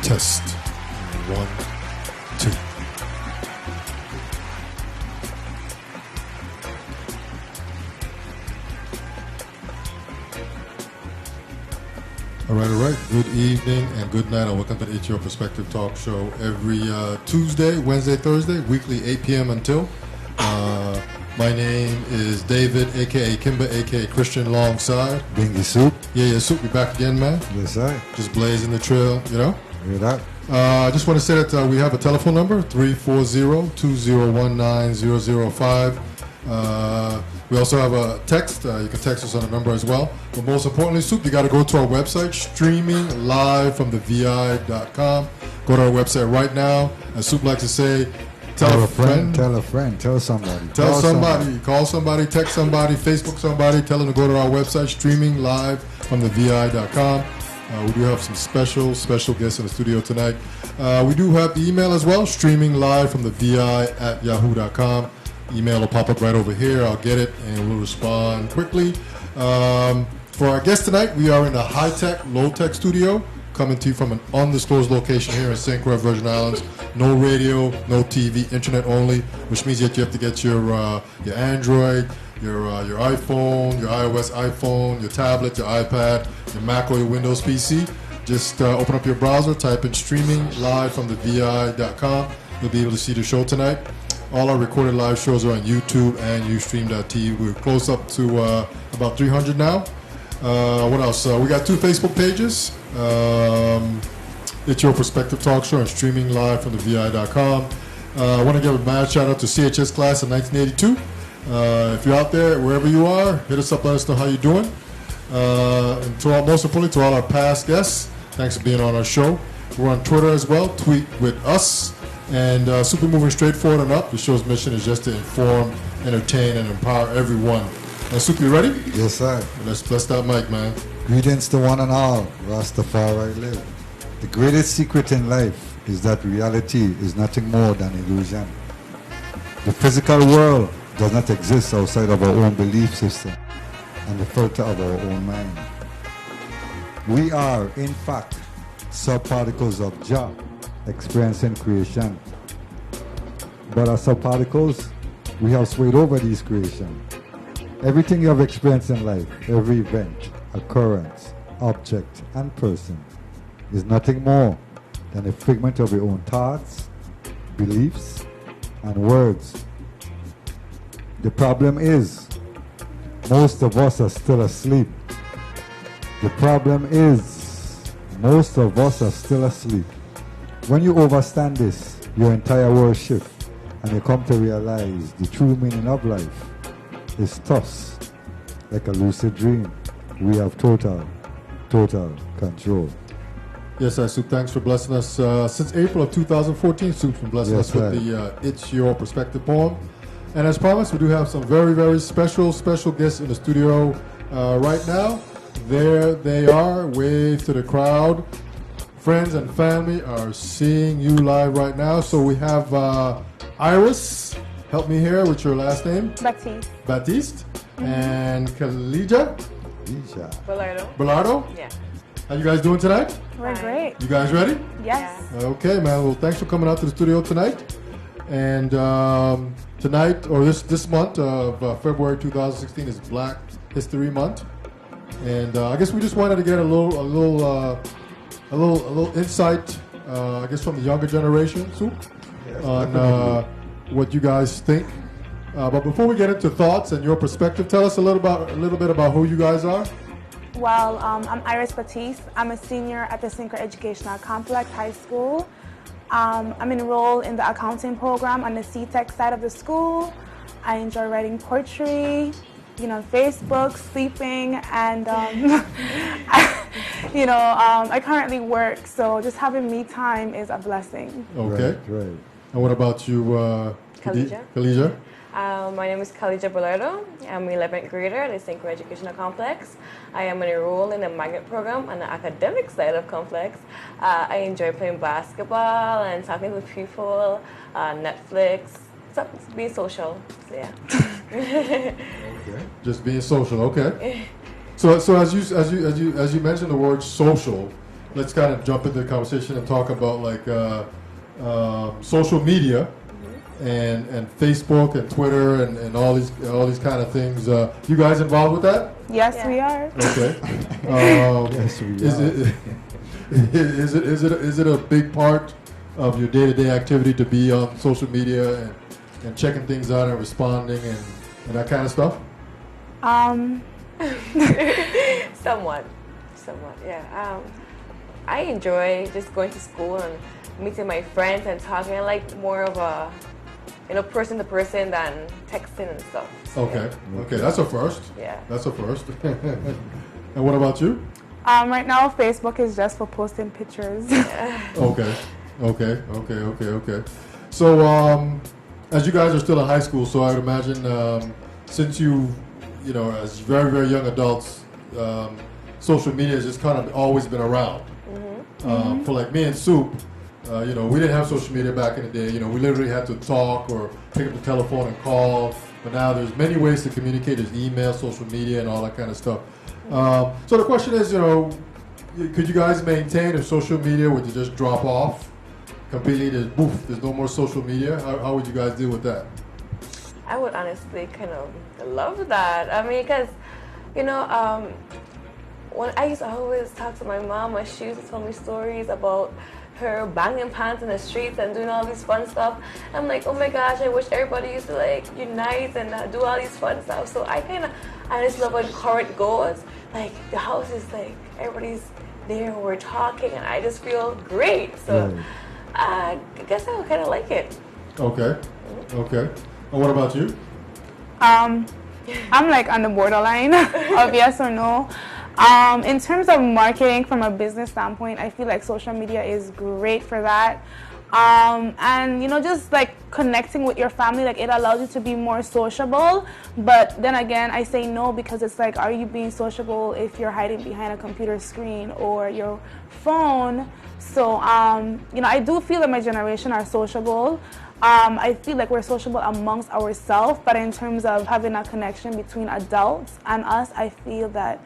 Test. 1, 2. All right. Good evening and good night, and welcome to the It's Your Perspective Talk Show every Tuesday, Wednesday, Thursday, weekly 8 p.m. until. My name is David, a.k.a. Kimba, a.k.a. Christian, alongside. Bingy Soup. Yeah, Soup. We back again, man. Yes, sir. Just blazing the trail, you know. Hear that? I just want to say that we have a telephone number, 340-2019-005. We also have a text. You can text us on the number as well. But most importantly, Soup, you got to go to our website, streaming live from the VI.com. Go to our website right now. As Soup likes to say, tell a friend. Tell a friend. Tell somebody. Tell somebody. Call somebody. Text somebody. Facebook somebody. Tell them to go to our website, streaming live from the VI.com. We do have some special guests in the studio tonight. We do have the email as well, streaming live from the VI@yahoo.com. Email will pop up right over here. I'll get it and we'll respond quickly. For our guest tonight, we are in a high-tech, low-tech studio, coming to you from an undisclosed location here in St. Croix, Virgin Islands. No radio, no TV, internet only, which means that you have to get your Android, your iPhone, your iOS iPhone, your tablet, your iPad, your Mac or your Windows PC. Just open up your browser, type in streaming live from the VI.com. You'll be able to see the show tonight. All our recorded live shows are on YouTube and Ustream.tv. We're close up to about 300 now. What else? We got 2 Facebook pages. It's Your Perspective Talk Show and streaming live from the VI.com. I want to give a mad shout out to CHS class of 1982. If you're out there, wherever you are, hit us up, let us know how you're doing. And most importantly, to all our past guests, thanks for being on our show. We're on Twitter as well. Tweet with us. And Super Moving Straight Forward and Up. The show's mission is just to inform, entertain, and empower everyone. And Super, you ready? Yes, sir. Let's bless that mic, man. Greetings to one and all. Rastafari live. The greatest secret in life is that reality is nothing more than illusion. The physical world does not exist outside of our own belief system and the filter of our own mind. We are, in fact, subparticles of Jah, experiencing creation. But as subparticles, we have swayed over these creations. Everything you have experienced in life, every event, occurrence, object, and person is nothing more than a figment of your own thoughts, beliefs, and words. The problem is, most of us are still asleep. The problem is, most of us are still asleep. When you understand this, your entire world shifts, and you come to realize the true meaning of life is thus, like a lucid dream. We have total control. Yes, Soup, thanks for blessing us. Since April of 2014, Soup's been blessing us with the It's Your Perspective poem. And as promised, we do have some very, very special guests in the studio right now. There they are, wave to the crowd. Friends and family are seeing you live right now. So we have Iris, help me here with your last name. Baptiste. And Kalija. Bellardo. Yeah. How you guys doing tonight? We're great. You guys ready? Yes. Okay, man. Well, thanks for coming out to the studio tonight. And tonight, or this month of February 2016 is Black History Month. And I guess we just wanted to get a little insight, I guess, from the younger generation, Soup, on what you guys think. But before we get into thoughts and your perspective, tell us a little bit about who you guys are. Well, I'm Iris Baptiste. I'm a senior at the St. Croix Educational Complex High School. I'm enrolled in the accounting program on the CTEC side of the school. I enjoy writing poetry, Facebook, sleeping, and I currently work, so just having me time is a blessing. Okay. Right. And what about you, Kalija? My name is Kalija Bellardo. I'm an 11th grader at the St. Croix Educational Complex. I am enrolled in the magnet program on the academic side of complex. I enjoy playing basketball and talking with people, Netflix, being social. So yeah. Okay. Just being social. Okay. So as you mentioned the word social, let's kind of jump into the conversation and talk about like social media and Facebook and Twitter and all these kind of things. You guys involved with that? Yes, Yeah. we are. Okay. Yes, we Is are. it a big part of your day-to-day activity to be on social media and checking things out and responding and that kind of stuff? Somewhat, yeah. I enjoy just going to school and meeting my friends and talking. I like more of a, person to person than texting and stuff. So, Okay. Okay, that's a first. Yeah. That's a first. And what about you? Right now, Facebook is just for posting pictures. Okay. So, as you guys are still in high school, so I would imagine since as very, very young adults, social media has just kind of always been around. For like me and Soup, we didn't have social media back in the day. We literally had to talk or pick up the telephone and call. But now there's many ways to communicate. There's email, social media, and all that kind of stuff. So the question is, could you guys maintain if social media were to just drop off completely? There's no more social media. How would you guys deal with that? I would honestly kind of love that. I mean, because, when I used to always talk to my mom, and she used to tell me stories about her banging pants in the streets and doing all these fun stuff. I'm like, oh my gosh, I wish everybody used to like unite and do all these fun stuff. So I just love when current goes. Like the house is like everybody's there, we're talking, and I just feel great. So I guess I would kind of like it. Okay. And what about you? I'm like on the borderline of yes or no. In terms of marketing from a business standpoint, I feel like social media is great for that. And just like connecting with your family, like it allows you to be more sociable. But then again, I say no because it's like, are you being sociable if you're hiding behind a computer screen or your phone? So, I do feel that my generation are sociable. I feel like we're sociable amongst ourselves, but in terms of having a connection between adults and us, I feel that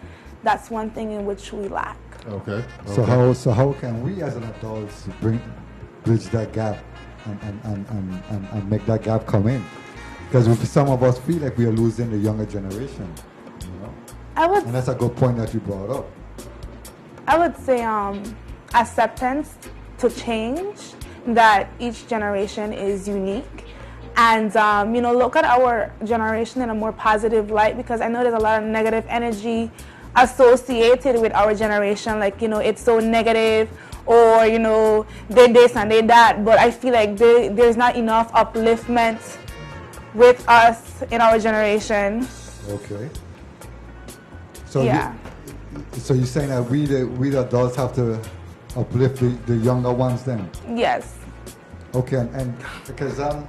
that's one thing in which we lack. Okay. So how can we as an adults bridge that gap and make that gap come in? Because some of us feel like we are losing the younger generation, And that's a good point that you brought up. I would say acceptance to change, that each generation is unique. And, look at our generation in a more positive light, because I know there's a lot of negative energy associated with our generation. Like, it's so negative, or, they this and they that. But I feel like there's not enough upliftment with us in our generation. Okay. So yeah. So you're saying that we the adults have to uplift the younger ones then? Yes. Okay, and because I'm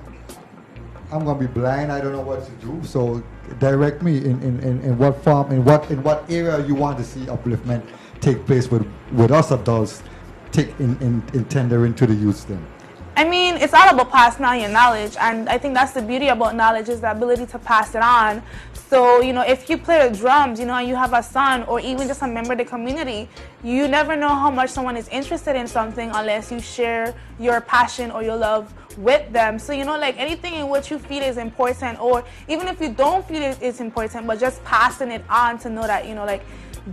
gonna be blind, I don't know what to do. So direct me in what form, in what area you want to see upliftment take place with us adults, in tendering to the youth then. I mean, it's all about passing on your knowledge, and I think that's the beauty about knowledge, is the ability to pass it on. So, if you play the drums, and you have a son or even just a member of the community, you never know how much someone is interested in something unless you share your passion or your love with them. So, like anything in which you feel is important, or even if you don't feel it's important, but just passing it on to know that, like,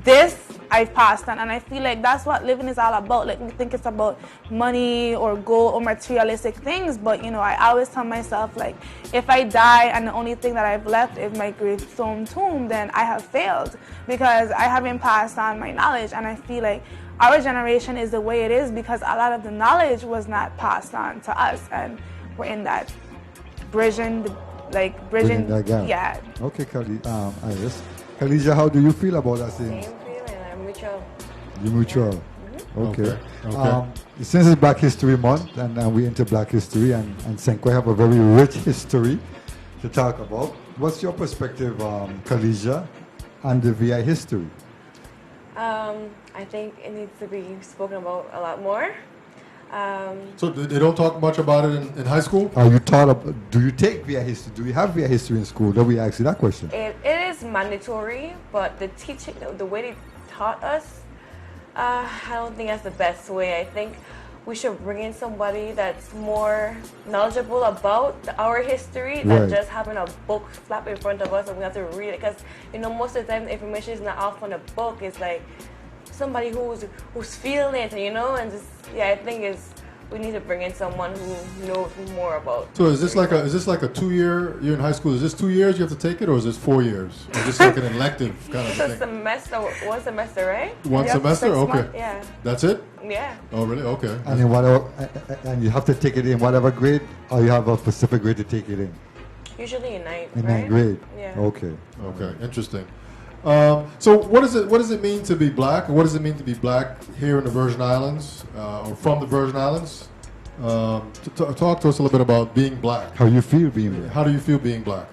this I've passed on. And I feel like that's what living is all about. Like, we think it's about money or gold or materialistic things, but I always tell myself, like, if I die and the only thing that I've left is my gravestone tomb, then I have failed, because I haven't passed on my knowledge. And I feel like our generation is the way it is because a lot of the knowledge was not passed on to us, and we're in that bridging that gap. Yeah. Okay, Iris. Khadija, how do you feel about that thing? Same feeling. I'm mutual. You're mutual. Mm-hmm. Okay. Since it's Black History Month and we're into Black history, and Senko have a very rich history to talk about, what's your perspective, Khadija, on the VI history? I think it needs to be spoken about a lot more. So they don't talk much about it in high school? Do you take VI history? Do you have VI history in school? That we ask you that question. It is mandatory, but the teaching, the way they taught us, I don't think that's the best way. I think we should bring in somebody that's more knowledgeable about our history than Right. just having a book flap in front of us and we have to read it. Because most of the time the information is not off on a book. It's like somebody who's feeling it, and just I think we need to bring in someone who knows more about. So is this like a 2-year? You're in high school. Is this 2 years you have to take it, or is this 4 years? Or is this like an elective kind of It's a thing? semester, 1 semester, right? One Yeah, semester? 6 Okay. months. Yeah, That's it? yeah. Oh, really? Okay. And in whatever, and you have to take it in whatever grade, or you have a specific grade to take it in. Usually in ninth, In right? ninth grade. Yeah. Okay. Okay, interesting. So what does it mean to be black? What does it mean to be black here in the Virgin Islands, or from the Virgin Islands? Talk to us a little bit about being black. How you feel being there? How do you feel being black?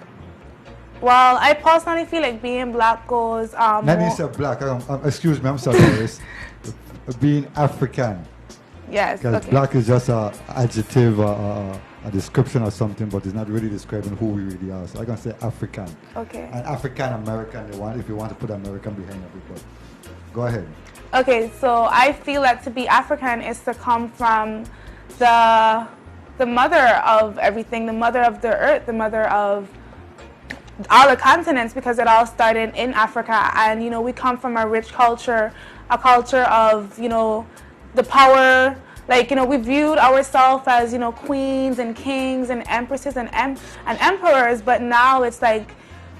Well, I personally feel like being black goes Not more, necessarily black. Excuse me, I'm sorry. Iris. Being African, yes, because okay. black is just a adjective, a description or something, but it's not really describing who we really are. So I'm gonna say African. Okay. And African American. If you want to put American behind it, but go ahead. Okay, so I feel that to be African is to come from the mother of everything, the mother of the earth, the mother of all the continents, because it all started in Africa. And we come from a rich culture, a culture of the power. Like we viewed ourselves as queens and kings and empresses and emperors, but now it's like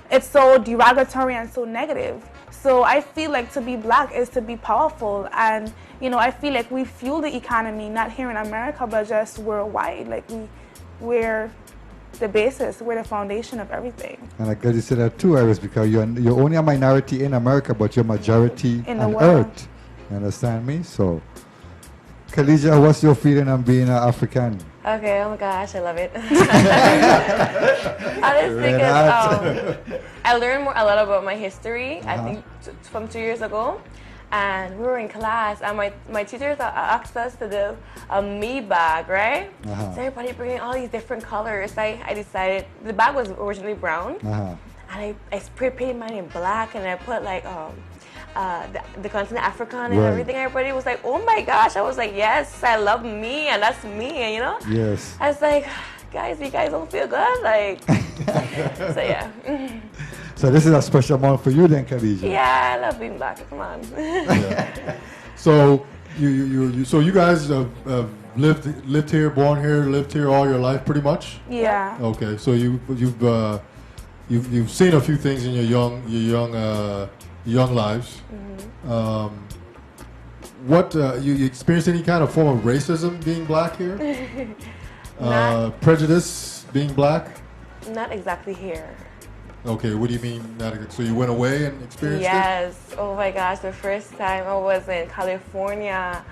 it's so derogatory and so negative. So I feel like to be black is to be powerful, and I feel like we fuel the economy, not here in America, but just worldwide. Like we're the basis, we're the foundation of everything. And I glad you said that too, Iris, because you're only a minority in America, but you're majority In the on world. earth. You understand me? So, Khadija, what's your feeling on being an African? Okay, oh my gosh, I love it. I just think I learned a lot about my history, I think from 2 years ago. And we were in class, and my teachers asked us to do a me bag, right? Uh-huh. So everybody bringing all these different colors. I decided, the bag was originally brown, Uh-huh. and I spray painted mine in black, and I put like the continent African and Right. everything. Everybody was like, oh my gosh. I was like, yes, I love me, and that's me, Yes. I was like, guys, you guys don't feel good? Like, so yeah. So this is a special moment for you then, Khadija. Yeah, I love being black. Come on. So you guys lived here, born here, lived here all your life, pretty much. Yeah. Okay, so you've seen a few things in your young lives. What you experienced any kind of form of racism being black here? Prejudice being black? Not exactly here. Okay, what do you mean? So you went away and experienced it? Yes. Oh my gosh, the first time I was in California,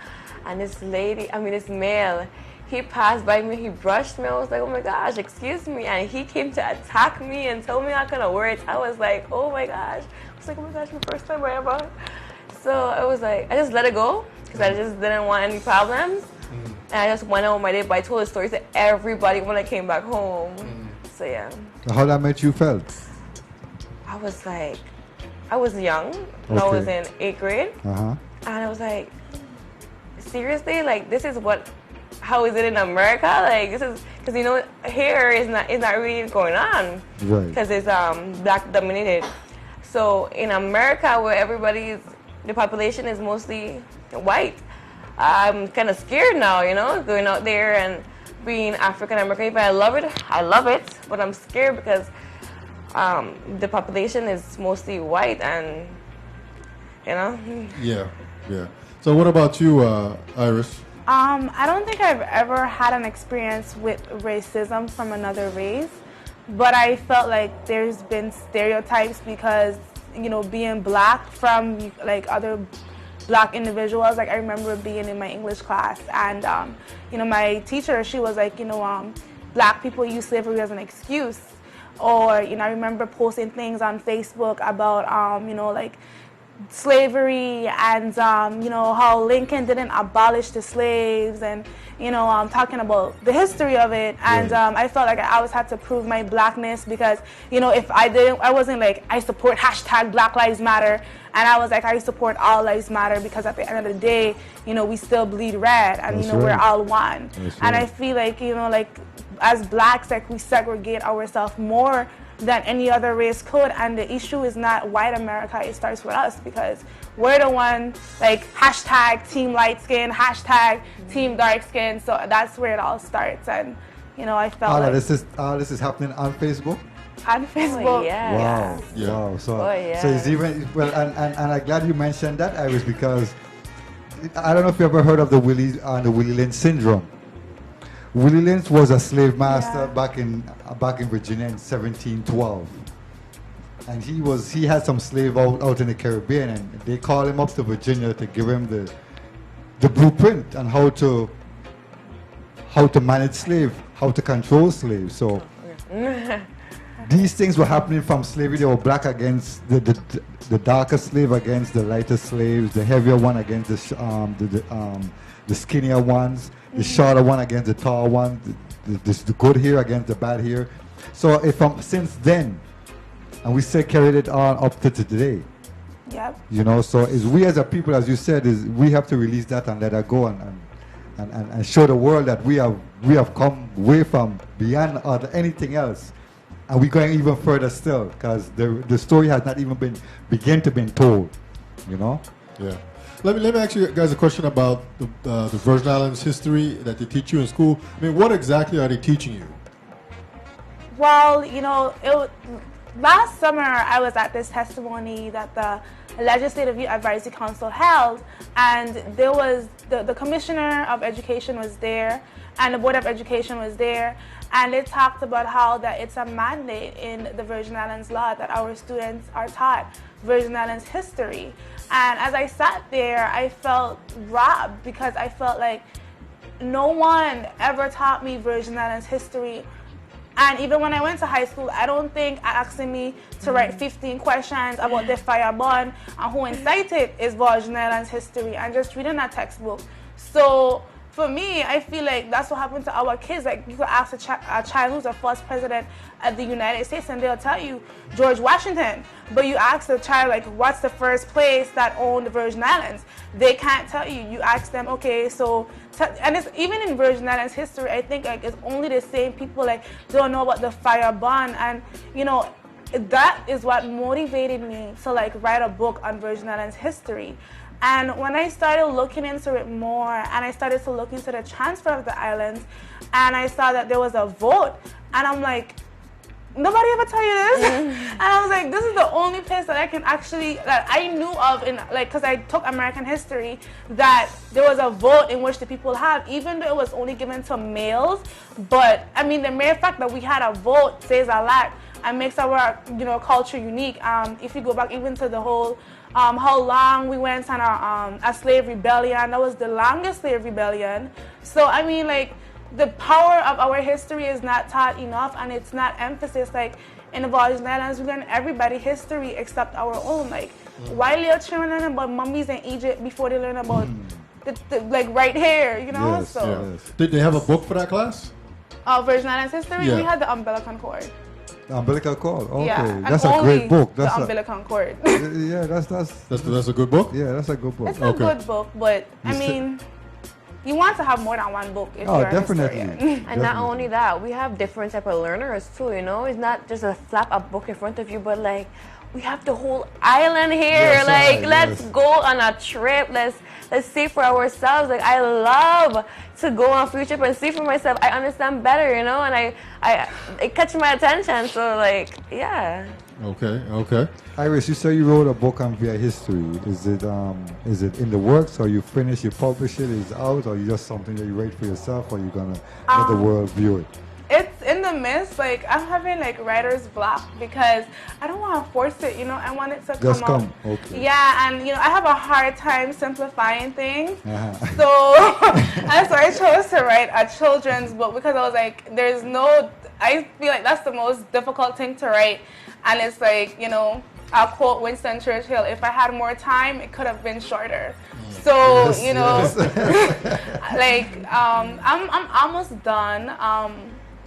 and this male, he passed by me, he brushed me. I was like, oh my gosh, excuse me. And he came to attack me and told me all kind of words. I was like, oh my gosh. I was like, oh my gosh, the first time ever. So I was like, I just let it go because I just didn't want any problems. And I just went on my day, but I told the story to everybody when I came back home. So yeah. How that made you felt? I was young. I Okay. was in 8th grade. Uh-huh. And I was like, seriously? Like, this is how is it in America? Like, this is, because here is not really going on. Right. Because it's black dominated. So in America, where the population is mostly white, I'm kind of scared now, going out there and being African American. But I love it, but I'm scared because the population is mostly white, and Yeah. So what about you, Iris? I don't think I've ever had an experience with racism from another race, but I felt like there's been stereotypes because, being black from like other black individuals. Like I remember being in my English class, and my teacher, she was like, black people use slavery as an excuse. Or, I remember posting things on Facebook about, like slavery and how Lincoln didn't abolish the slaves and talking about the history of it. And I felt like I always had to prove my blackness because if I wasn't like I support hashtag Black Lives Matter, and I was like I support all lives matter because at the end of the day we still bleed red and That's we're right. all one. That's And right. I feel like like as blacks, like we segregate ourselves more than any other race could, and the issue is not white America, it starts with us because we're the one like hashtag team light skin, hashtag team dark skin, so that's where it all starts. And I felt All like of this is happening on Facebook. on Facebook. Oh, yeah. Wow. Yeah. Wow. So, Oh, yeah. so it's even well, and I'm glad you mentioned that, Iris, because I don't know if you ever heard of the Willie Lynch syndrome. Willie Lynch was a slave master Yeah. back in Virginia in 1712, and he had some slave out in the Caribbean, and they called him up to Virginia to give him the blueprint on how to manage slave, how to control slaves. So these things were happening from slavery. They were black against the darker slave against the lighter slaves, the heavier one against the skinnier ones, the shorter one against the tall one, the good hair against the bad hair. So since then, and we still carried it on up to today. Yep. So is we as a people, as you said, is we have to release that and let it go and show the world that we have come way from beyond anything else. And we're going even further still, because the story has not even begun to be told, Yeah. Let me ask you guys a question about the Virgin Islands history that they teach you in school. I mean, what exactly are they teaching you? Well, last summer I was at this testimony that the Legislative Youth Advisory Council held, and there was the Commissioner of Education was there, and the Board of Education was there, and they talked about how that it's a mandate in the Virgin Islands law that our students are taught Virgin Islands history. And as I sat there, I felt robbed because I felt like no one ever taught me Virgin Islands history. And even when I went to high school, I don't think asking me to write 15 questions about the fire burn and who incited is Virgin Islands history and just reading that textbook. So for me, I feel like that's what happened to our kids. Like you could ask a child who's the first president of the United States and they'll tell you George Washington. But you ask the child like what's the first place that owned the Virgin Islands? They can't tell you. You ask them, okay, so and it's even in Virgin Islands history, I think like it's only the same people like don't know about the fire burn, and that is what motivated me to like write a book on Virgin Islands history. And when I started looking into it more and I started to look into the transfer of the islands and I saw that there was a vote and I'm like, nobody ever tell you this? And I was like, this is the only place that I can actually, that I knew of in like, cause I took American history, that there was a vote in which the people have, even though it was only given to males. But I mean, the mere fact that we had a vote says a lot and makes our, culture unique. If you go back even to the whole, how long we went on a slave rebellion, that was the longest slave rebellion. So I mean, like, the power of our history is not taught enough, and it's not emphasis. Like in the Virgin Islands, we learn everybody's history except our own. Like why little children learn about mummies in Egypt before they learn about the like right here, Yes, So yes. Did they have a book for that class? Virgin Islands history, Yeah. we had the Umbilical Cord. The Umbilical Cord. Okay, Yeah, and that's a only great book. The That's Umbilical Cord. yeah, that's That's a good book? yeah, that's a good book. It's a Okay. good book, but I You said- mean, you want to have more than one book if Oh, you're a definitely. historian. And not only that, we have different type of learners too, It's not just a slap a book in front of you, but like we have the whole island here. Yes, like right, let's yes. go on a trip. Let's see for ourselves. Like I love to go on a field trip and see for myself. I understand better, and it catches my attention. So like, yeah. Okay. Iris, you say you wrote a book on VI history. Is it in the works, or you finish, you publish it, is it out, or you just something that you write for yourself, or you gonna let the world view it? It's in the midst. Like I'm having like writer's block because I don't want to force it. I want it to Just come come, out. okay. Yeah, and I have a hard time simplifying things. Uh-huh. So that's why I chose to write a children's book, because I was like, I feel like that's the most difficult thing to write, and it's like I'll quote Winston Churchill, if I had more time, it could have been shorter. So, you know, like, I'm almost done.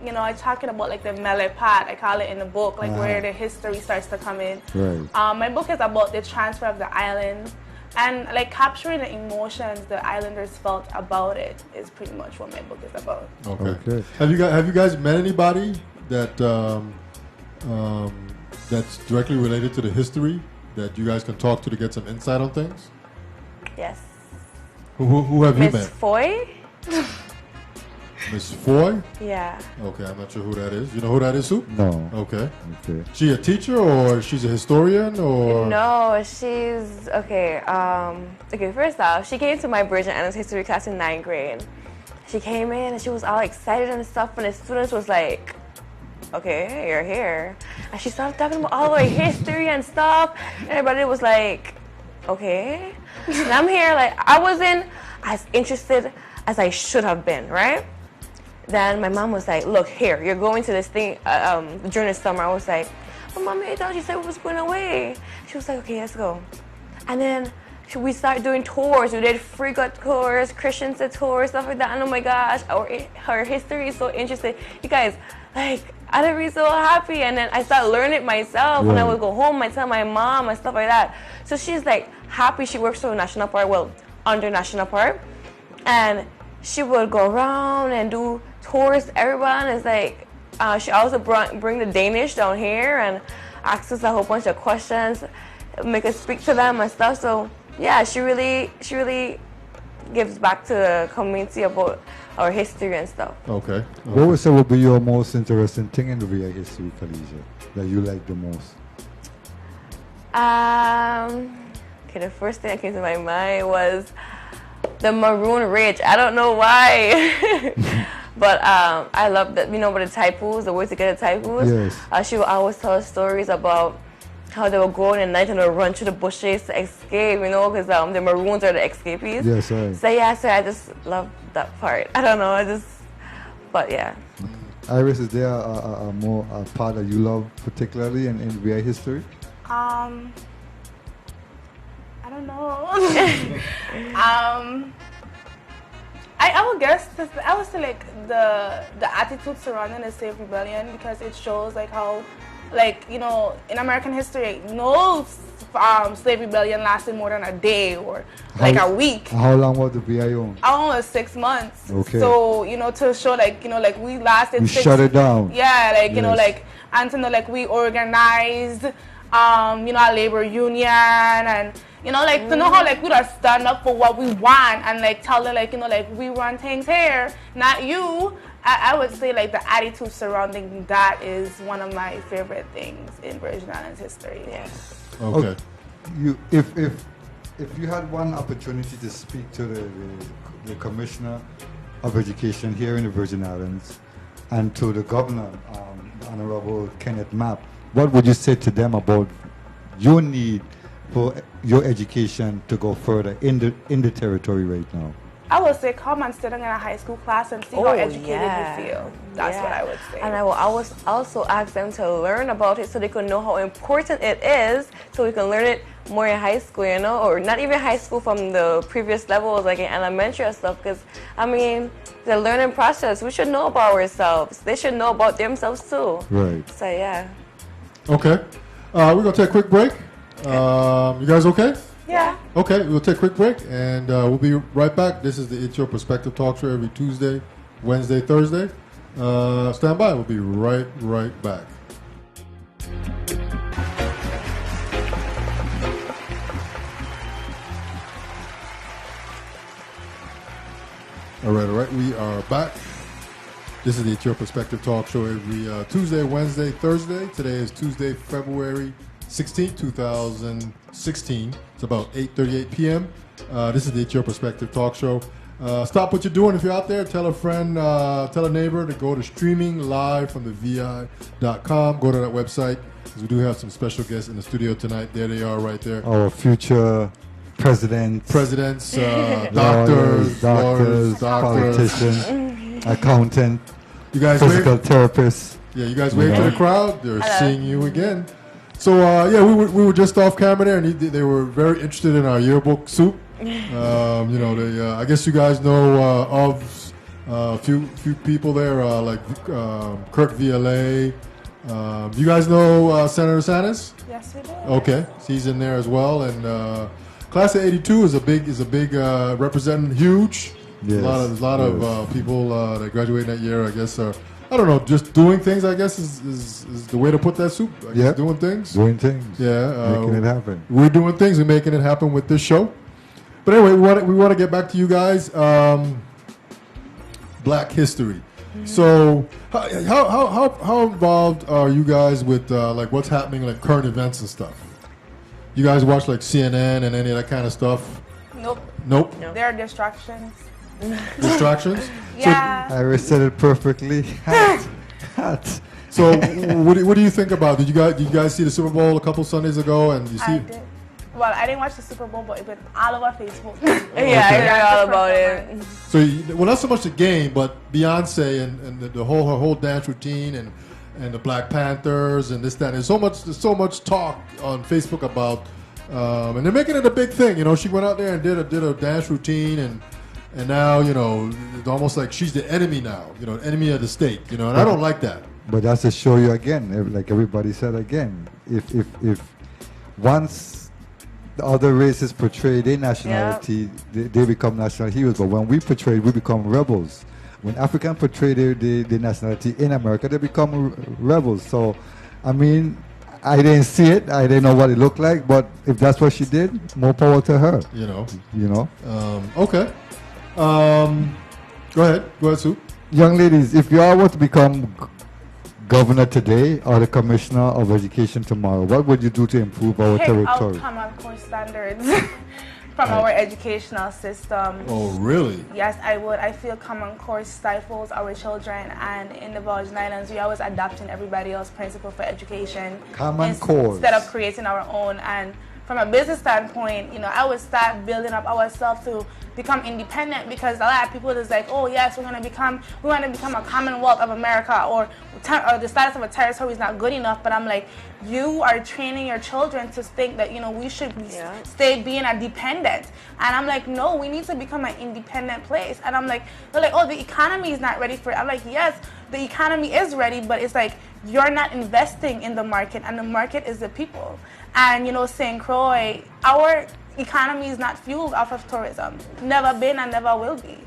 You know, I'm talking about like the Melepat, I call it in the book, like where the history starts to come in. Right. My book is about the transfer of the island, and like capturing the emotions the islanders felt about it is pretty much what my book is about. Okay. Have you guys met anybody that that's directly related to the history that you guys can talk to get some insight on things? Yes. Who have you Miss met? Foy? Miss Foy? Yeah. Okay, I'm not sure who that is. You know who that is, Sue? No. Okay. Okay. She a teacher or she's a historian or? No, she's okay. Okay, first off, she came to my Virgin Islands history class in 9th grade. She came in and she was all excited and stuff, and the students was like, "Okay, you're here," and she started talking about all our history and stuff. And everybody was like, "Okay," and I'm here like I wasn't as interested as I should have been, right? Then my mom was like, "Look here, you're going to this thing during the summer." I was like, "But Mommy, I thought you said we was going away." She was like, "Okay, let's go." And then we started doing tours. We did free gut tours, Christiansen tours, stuff like that. And oh my gosh, her history is so interesting. You guys, like, I'd be so happy. And then I started learning it myself. When I would go home, I tell my mom and stuff like that. So she's like happy. She works for National Park, well, under National Park. And she would go around and do tours to everyone. It's like, she also bring the Danish down here and ask us a whole bunch of questions, make us speak to them and stuff. So yeah, she really gives back to the community about our history and stuff. Okay. What would say would be your most interesting thing in the VI history, Khadija, that you like the most? Okay, the first thing that came to my mind was the Maroon Ridge. I don't know why. But I love that, you know, about the typos, the words to get the typos. Yes. She would always tell us stories about how they would go in the night and they would run through the bushes to escape, you know, because the Maroons are the escapees. Yes, right. So yeah, so I just love that part. I don't know, but yeah. Iris, is there a part that you love particularly in VI history? I don't know. I would guess I would say like the attitude surrounding the slave rebellion, because it shows like how, like, you know, in American history, no slave rebellion lasted more than a day or like a week. How long was the VI on? Almost 6 months. Okay. So, you know, to show like, you know, like we lasted. We shut it down. Yeah, like, you know, Yes. like, and to know like we organized, you know, our labor union, and, you know, like to know how like we gotta stand up for what we want and like tell them like, you know, like we run things here, not you. I would say like the attitude surrounding that is one of my favorite things in Virgin Islands history. Yes. Okay. If you had one opportunity to speak to the Commissioner of Education here in the Virgin Islands and to the Governor, Honorable Kenneth Mapp, what would you say to them about your need for your education to go further in the territory right now? I would say come and sit in a high school class and see how educated you feel. That's what I would say. And I will always also ask them to learn about it so they can know how important it is, so we can learn it more in high school, you know, or not even high school, from the previous levels, like in elementary and stuff. Because, I mean, the learning process, we should know about ourselves. They should know about themselves too. Right. So, yeah. Okay. We're going to take a quick break. You guys okay? Yeah. Okay, we'll take a quick break, and we'll be right back. This is the It's Your Perspective Talk Show every Tuesday, Wednesday, Thursday. Stand by. We'll be right back. All right. We are back. This is the It's Your Perspective Talk Show every Tuesday, Wednesday, Thursday. Today is Tuesday, February 16th, 2016. It's about 8:38 p.m. This is the It's Your Perspective Talk Show. Stop what you're doing. If you're out there, tell a friend, tell a neighbor to go to streaming live from the VI.com. Go to that website, because we do have some special guests in the studio tonight. There they are right there. Our future presidents, doctors, lawyers, politicians, accountant, You guys physical wave? therapists. Yeah, you guys wave to the crowd. They're seeing you again. So yeah, we were just off camera there, and they were very interested in our yearbook soup. You know, they I guess you guys know of a few people there, like Kurt Vialet. You guys know Senator Sanders? Yes, we do. Okay, he's in there as well, and class of '82 is a big representing huge. Yes, A lot of people that graduated that year, I guess, are, I don't know, just doing things, I guess, is the way to put that soup. I guess, doing things. Doing things. Yeah. Making it happen. We're doing things. We're making it happen with this show. But anyway, we want to get back to you guys. Black history. So how involved are you guys with like what's happening, like current events and stuff? You guys watch like CNN and any of that kind of stuff? Nope. Nope. No. There are distractions. Distractions? Yeah. Iris said it perfectly. Hot. So what do you think about? Did you guys see the Super Bowl a couple Sundays ago? And you see? I did. Well, I didn't watch the Super Bowl, but it went all over Facebook. Yeah, I heard all about it. So well, not so much the game, but Beyonce and her whole dance routine and the Black Panthers and this that. There's so much talk on Facebook about, and they're making it a big thing. You know, she went out there and did a dance routine and now, you know, it's almost like she's the enemy now, you know, enemy of the state, you know, and I don't like that. But that's to show you again, like everybody said again, if once the other races portray their nationality, they become national heroes. But when we portray, we become rebels. When Africans portray their nationality in America, they become rebels. So, I mean, I didn't see it. I didn't know what it looked like. But if that's what she did, more power to her. You know. Okay. Go ahead, Sue. Young ladies, if you all were to become governor today or the commissioner of education tomorrow, what would you do to improve our territory? Outcome of course standards from our educational system. Oh, really? Yes, I would. I feel Common Core stifles our children, and in the Virgin Islands, we always adopting everybody else's principle for education. Common Core. Instead of creating our own. And from a business standpoint, you know, I would start building up ourselves to become independent, because a lot of people is like, oh yes, we want to become a Commonwealth of America, or the status of a territory is not good enough. But I'm like, you are training your children to think that, you know, we should stay being a dependent. And I'm like, no, we need to become an independent place. And I'm like, they're like, oh, the economy is not ready for it. I'm like, yes, the economy is ready, but it's like you're not investing in the market, and the market is the people. And you know, St. Croix, our economy is not fueled off of tourism. Never been and never will be.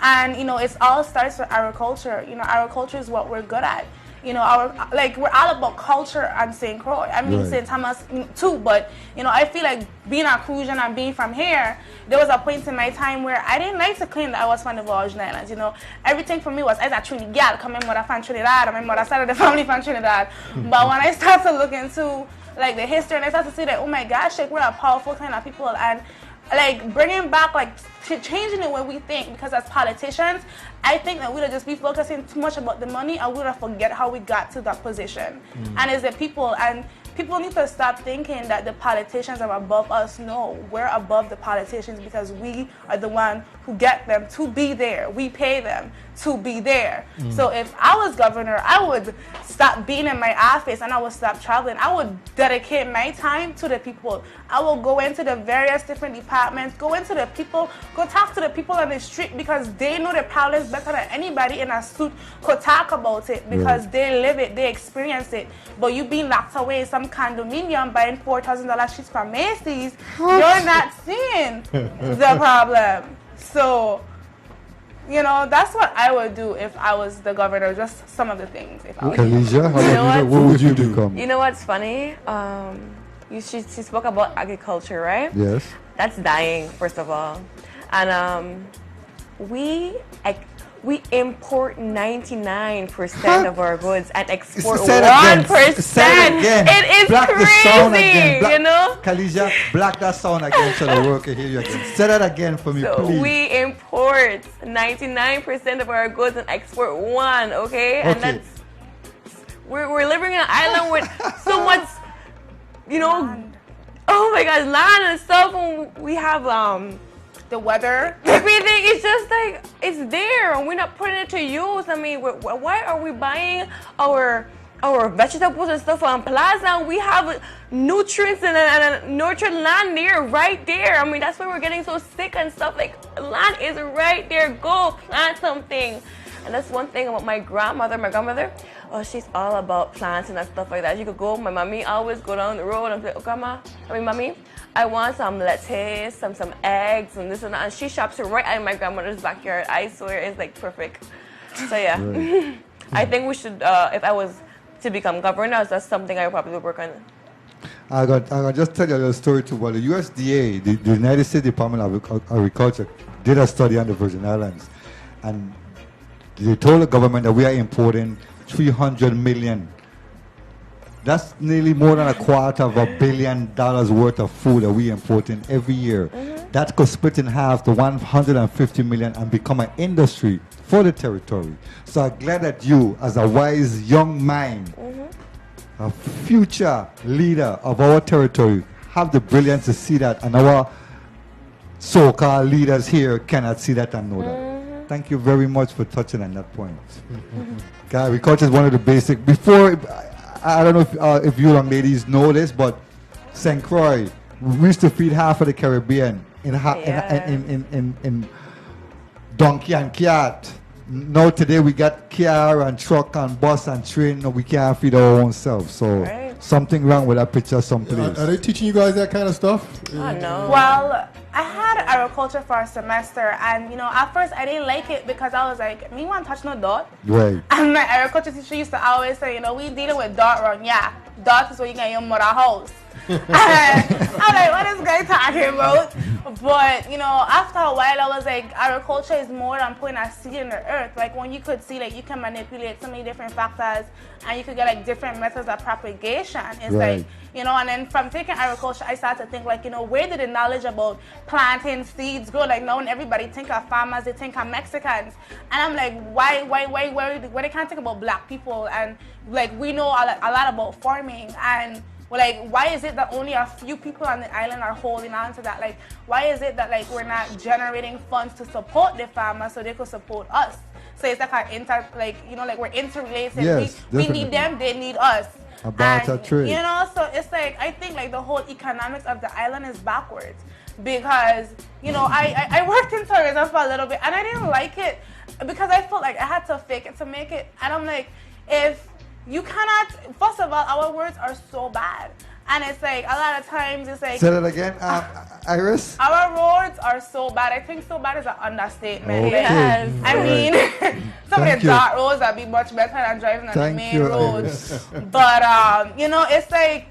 And you know, it all starts with agriculture. You know, agriculture is what we're good at. You know, we're all about culture on St. Croix. I mean, St. Thomas too, but you know, I feel like being a Crucian and being from here, there was a point in my time where I didn't like to claim that I was from the Virgin Islands. You know, everything for me was as a Trinidad, come my mother from Trinidad, and my mother started the family from Trinidad. But when I started to look into like the history, and I started to see that, oh my gosh, like we're a powerful kind of people, and like bringing back, like changing the way we think, because as politicians, I think that we would just be focusing too much about the money, and we would forget how we got to that position. And as the people, and people need to stop thinking that the politicians are above us. No, we're above the politicians, because we are the one who get them to be there. We pay them to be there. So if I was governor, I would stop being in my office and I would stop traveling. I would dedicate my time to the people. I will go into the various different departments, go into the people, go talk to the people on the street, because they know the problems better than anybody in a suit could talk about it, because they live it, they experience it. But you being locked away in some condominium buying $4,000 sheets from Macy's, you're not seeing the problem. So, you know, that's what I would do if I was the governor. Just some of the things. If I was Khadija, what would you do? You know what's funny? She spoke about agriculture, right? Yes. That's dying, first of all. And we import 99% of our goods and export 1%. It is crazy, you know? Khadija, black that sound again so the worker hear you again. Say that again for me, please. We import 99% of our goods and export 1%, okay? And that's, we're living in an island with so much, you know, oh my God, land and stuff. And we have the weather, everything is just like, it's there and we're not putting it to use. I mean, why are we buying our our vegetables and stuff on Plaza. We have nutrients and nurtured land there, right there. I mean, that's why we're getting so sick and stuff. Like, land is right there. Go plant something. And that's one thing about my grandmother, oh, she's all about planting and stuff like that. You could go, my mommy always go down the road and be like, oh, mommy, I want some lettuce, some eggs and this and that. And she shops it right in my grandmother's backyard. I swear, it's like perfect. So yeah, right. I think we should, if I was to become governor, that's something I would probably work on. I got just tell you a little story too. Well, the USDA, the United States Department of Agriculture, did a study on the Virgin Islands, and they told the government that we are importing 300 million. That's nearly more than $250 million worth of food that we importing every year. Mm-hmm. That could split in half to 150 million and become an industry for the territory. So I'm glad that you, as a wise young mind, a future leader of our territory, have the brilliance to see that, and our so-called leaders here cannot see that and know that. Thank you very much for touching on that point. Agriculture is one of the basic. Before, I don't know if you young ladies know this, but St. Croix, we used to feed half of the Caribbean in donkey and cart. Now today we got car and truck and bus and train. No, we can't feed our own self. So something wrong with that picture someplace. Are they teaching you guys that kind of stuff? Oh, no. Well, I had agriculture for a semester, and at first I didn't like it because I was like, me want to touch no dot. Right. And my agriculture teacher used to always say, we dealing with dot run. Yeah, dot is what you get in your mother house. And I'm like, what is this guy talking about? But after a while, I was like, agriculture is more than putting a seed in the earth. Like, when you could see, like, you can manipulate so many different factors, and you could get like different methods of propagation. It's like, and then from taking agriculture, I started to think like, where did the knowledge about planting seeds grow? Like, now when everybody think of farmers, they think of Mexicans, and I'm like, why they can't think about black people? And like, we know a lot about farming, and like, why is it that only a few people on the island are holding on to that? Like, why is it that like we're not generating funds to support the farmers so they could support us? So it's like we're interrelated. Yes, we need them, they need us. About a trade. So it's like, I think like the whole economics of the island is backwards, because I worked in tourism for a little bit and I didn't like it because I felt like I had to fake it to make it, and I'm like, if you cannot, first of all, our words are so bad. And it's like, a lot of times, it's like... Say that again, Iris? Our roads are so bad. I think so bad is an understatement. Okay. Yes. I mean, some of the dark roads that be much better than driving on the main roads. But, it's like,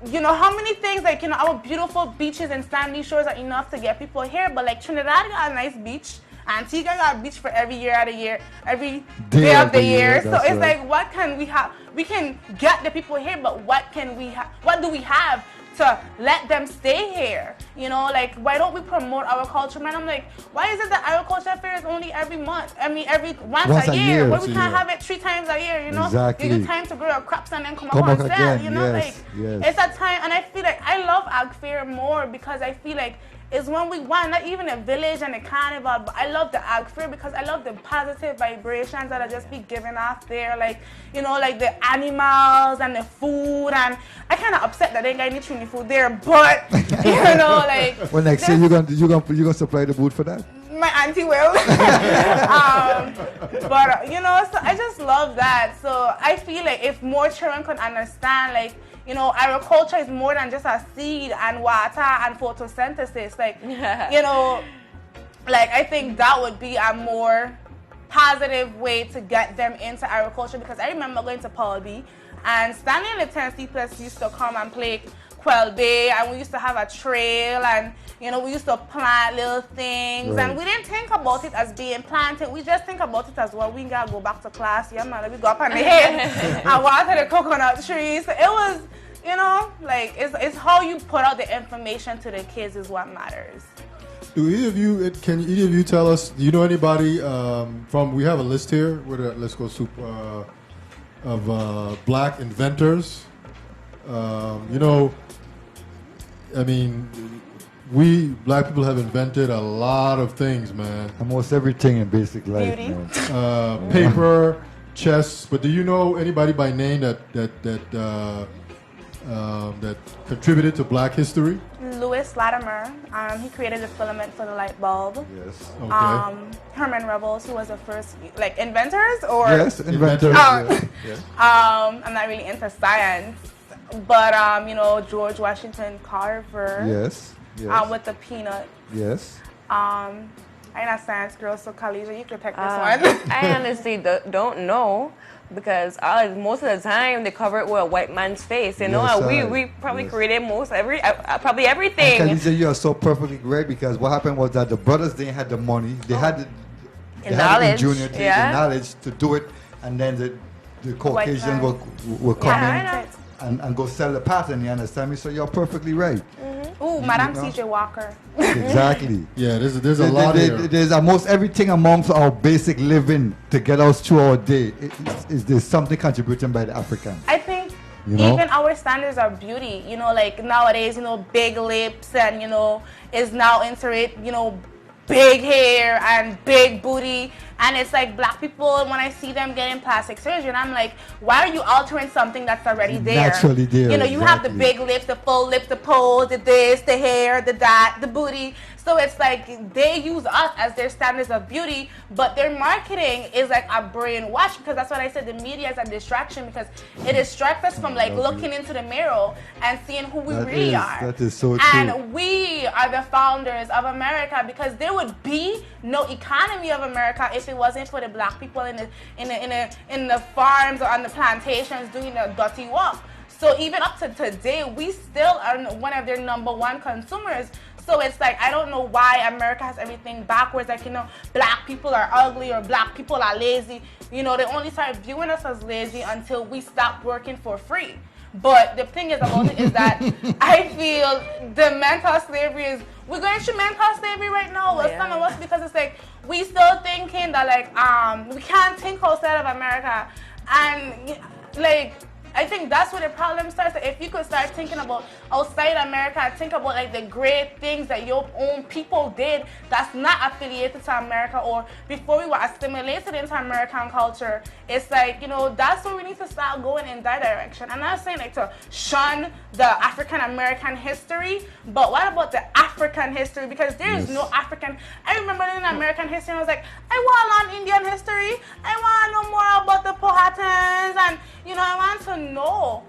how many things, like, our beautiful beaches and sandy shores are enough to get people here. But, like, Trinidad got a nice beach. Antigua got a beach for every year of the year, every day of the year. So it's like, what can we have? We can get the people here, but what can we have? What do we have to let them stay here? Like, why don't we promote our culture, man? I'm like, why is it that agriculture fair is only every month? I mean, once a year. But we can't have it 3 times a year, Exactly. Give you time to grow your crops and then come up and sell, yes. It's a time, and I feel like I love ag fair more because I feel like it's when we want, not even a village and a carnival, but I love the ag fair because I love the positive vibrations that are just be given off there, like, like the animals and the food, and I kind of upset that they ain't got any Trini food there, but, like... Well, next year you're gonna supply the food for that? My auntie will. But, so I just love that. So I feel like if more children could understand, like, agriculture is more than just a seed and water and photosynthesis. Like, like, I think that would be a more positive way to get them into agriculture, because I remember going to Paul B and Stanley and the Tennessee Plus used to come and play Quell Bay, and we used to have a trail, and we used to plant little things, and we didn't think about it as being planted. We just think about it as, well, we gotta go back to class, yeah man, we go up on the hill and water the coconut trees. So it was, like, it's how you put out the information to the kids is what matters. Can either of you tell us, do you know anybody we have a list here with a Let's Go Soup of black inventors? I mean, we black people have invented a lot of things, man. Almost everything in basic life, man. Paper, chess, but do you know anybody by name that contributed to Black history? Louis Latimer, he created the filament for the light bulb. Yes. Okay. Herman Revels, who was the first inventors, or Yes, inventors. Yes. I'm not really into science, but George Washington Carver. Yes. Yes. With the peanut. Yes. I'm not a science girl, so Khadija, you could take this one. I honestly don't know, because most of the time they cover it with a white man's face. You know, Yes, we probably yes. created probably everything. And Khadija, you are so perfectly great, because what happened was that the brothers didn't have the money, they had the knowledge, ingenuity, yeah. the knowledge to do it, and then the Caucasians man. will come Yeah, in and go sell the pattern. You understand me? So you're perfectly right. Ooh, Madame C.J. Walker. Exactly. Yeah, there's a lot here. There's almost everything amongst our basic living to get us through our day. There's something contributed by the African. I think You know? even our standards of beauty, like nowadays, big lips and, is now into it, big hair and big booty. And it's like black people, when I see them getting plastic surgery, and I'm like, why are you altering something that's already there? Naturally there, You have the exactly. big lips, the full lips, the pose, the this, the hair, the that, the booty. So it's like they use us as their standards of beauty, but their marketing is like a brainwash, because that's what I said, the media is a distraction, because it distracts us from looking into the mirror and seeing who we really are. That is so true. And we are the founders of America, because there would be no economy of America if it wasn't for the black people in the farms or on the plantations doing the dirty work. So even up to today, we still are one of their #1 consumers. So it's like, I don't know why America has everything backwards. Like, black people are ugly or black people are lazy. They only start viewing us as lazy until we stop working for free. But the thing is about it is that I feel the mental slavery we're going through mental slavery right now. Well, some of us, because it's like, we still thinking that we can't think outside of America. And I think that's where the problem starts. If you could start thinking about outside America and think about the great things that your own people did that's not affiliated to America, or before we were assimilated into American culture, it's like, that's where we need to start going in that direction. I'm not saying to shun the African American history, but what about the African history? Because there is no African. I remember in American history, I was like, I want to learn Indian history. I want to know more about the Powhatans, and I want to know.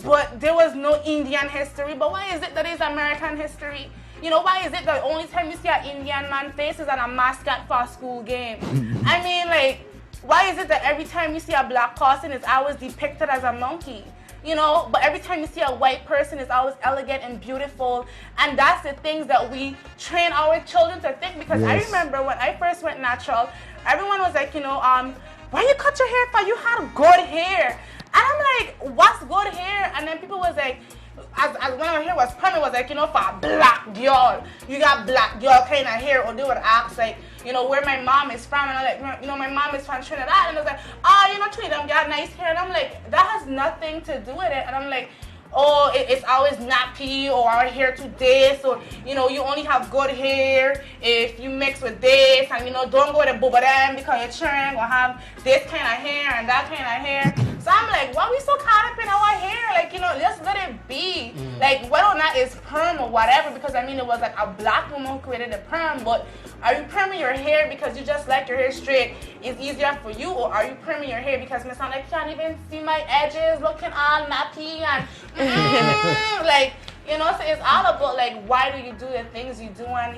But there was no Indian history. But why is it that it's American history? Why is it the only time you see an Indian man face is on a mascot for a school game? I mean, why is it that every time you see a black person, it's always depicted as a monkey? But every time you see a white person, it's always elegant and beautiful. And that's the things that we train our children to think. Because I remember when I first went natural, everyone was like, why you cut your hair for? You had good hair. And I'm like, what's good hair? And then people was like, as when my hair was permanent, was like, for a black girl, you got black girl kind of hair. Or they would ask, where my mom is from. And I'm like, my mom is from Trinidad. And I was like, Trinidad got nice hair. And I'm like, that has nothing to do with it. And I'm like, oh, it's always nappy, or our hair too this, or you only have good hair if you mix with this, and don't go to Bubadam because your children gonna have this kind of hair and that kind of hair. So I'm like, why are we so caught up in our hair? Just let it be. Whether or not it's perm or whatever, because it was like a black woman who created the perm, but are you perming your hair because you just like your hair straight? It's easier for you, or are you perming your hair because it's not can't even see my edges looking all nappy and so it's all about why do you do the things you do, and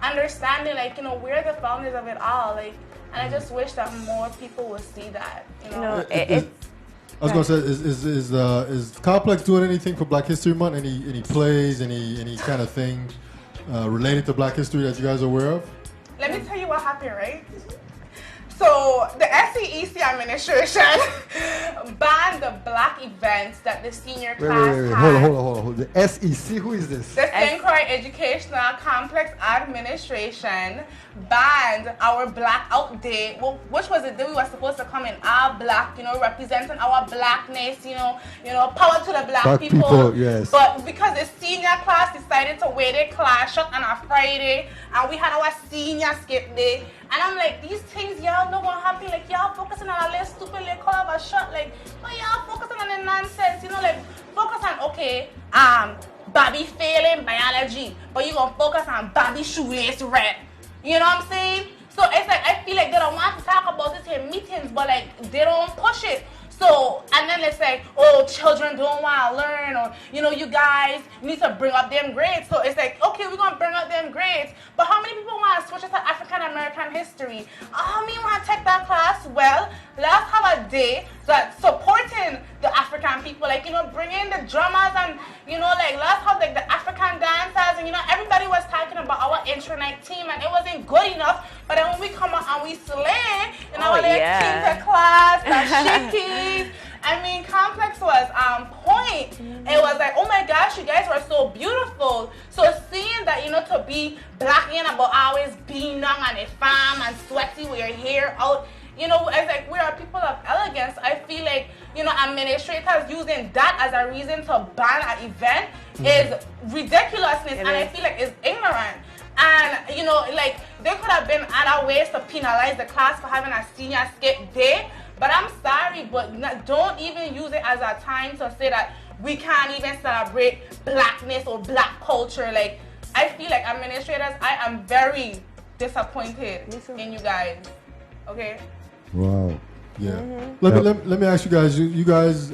understanding we're the founders of it all, and I just wish that more people would see that. I was gonna say, is Complex doing anything for Black History Month? Any plays, any kind of thing related to Black history that you guys are aware of? Let me tell you what happened, right? So the SEEC administration banned the black events that the senior class Wait. had. Hold on. The SEC, who is this? The St. Croix Educational Complex Administration banned our Black Out Day, which was the day we were supposed to come in all black, representing our blackness, power to the black people. Yes. But because the senior class decided to wear their class shut on a Friday, and we had our senior skip day, And I'm like, these things y'all not gonna happen. Like y'all focusing on a little stupid little color of a shirt. Like, but y'all focusing on the nonsense. You know, like focus on Bobby failing biology, but you gonna focus on Bobby shoelace red. You know what I'm saying? So it's like I feel like they don't want to talk about this in meetings, but like they don't push it. So, and then it's like, oh, children don't want to learn, or, you know, you guys need to bring up them grades. So it's like, okay, we're going to bring up them grades. But how many people want to switch it to African American history? How many want to take that class? Well, let's have a day that supporting the African people, like, you know, bring in the drummers and, you know, like, let's have, like, the African dancers. And, you know, everybody was talking about our intranet team, and it wasn't good enough. But then when we come out and we slay, you know, like, team class, the shiki. I mean, Complex was on point. It was like, oh my gosh, you guys were so beautiful. So seeing that, you know, to be black in about always being young on a farm and sweaty with your hair out, you know, as like we are people of elegance, I feel like, you know, administrators using that as a reason to ban an event is ridiculousness, and I feel like it's ignorant. And, you know, like, there could have been other ways to penalize the class for having a senior skip day. But I'm sorry, but don't even use it as a time to say that we can't even celebrate blackness or black culture. Like, I feel like administrators, I am very disappointed in you guys. Okay? Wow. Yeah. Let me ask you guys. You guys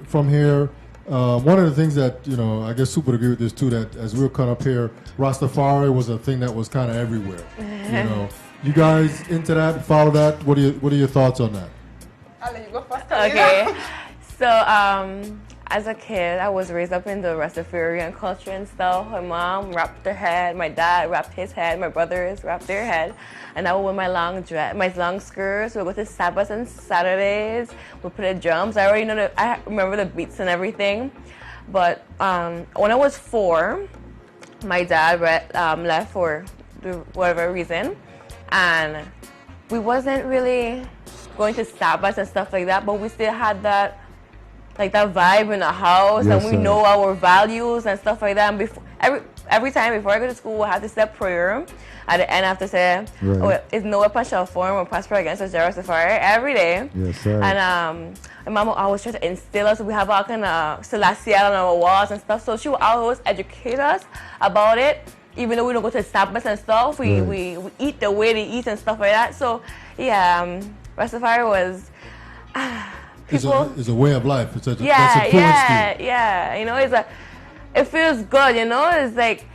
from here. One of the things that, you know, I guess Super would agree with this too. That as we were coming up here, Rastafari was a thing that was kind of everywhere. You know, you guys into that? Follow that? What are your thoughts on that? I'll let you go first. Okay. So, as a kid, I was raised up in the Rastafarian culture and stuff. My mom wrapped her head, my dad wrapped his head, my brothers wrapped their head, and I would wear my long dress, my long skirts. We would go to Sabbaths and Saturdays. We play drums. I remember the beats and everything. But when I was 4, my dad left for whatever reason, and we wasn't really going to Sabbaths and stuff like that, but we still had that vibe in the house, and we know our values and stuff like that. And before every time before I go to school, I have to say a prayer. At the end, I have to say, "Is no weapon shall form or prosper against us, Rastafari," every day. Yes, sir. And my mama always tried to instill us. We have all kind of celestial on our walls and stuff. So she would always educate us about it. Even though we don't go to Sabbaths and stuff, we eat the way they eat and stuff like that. So yeah, Rastafari was. It's a way of life. It's that's yeah. You know, it feels good. You know, it's like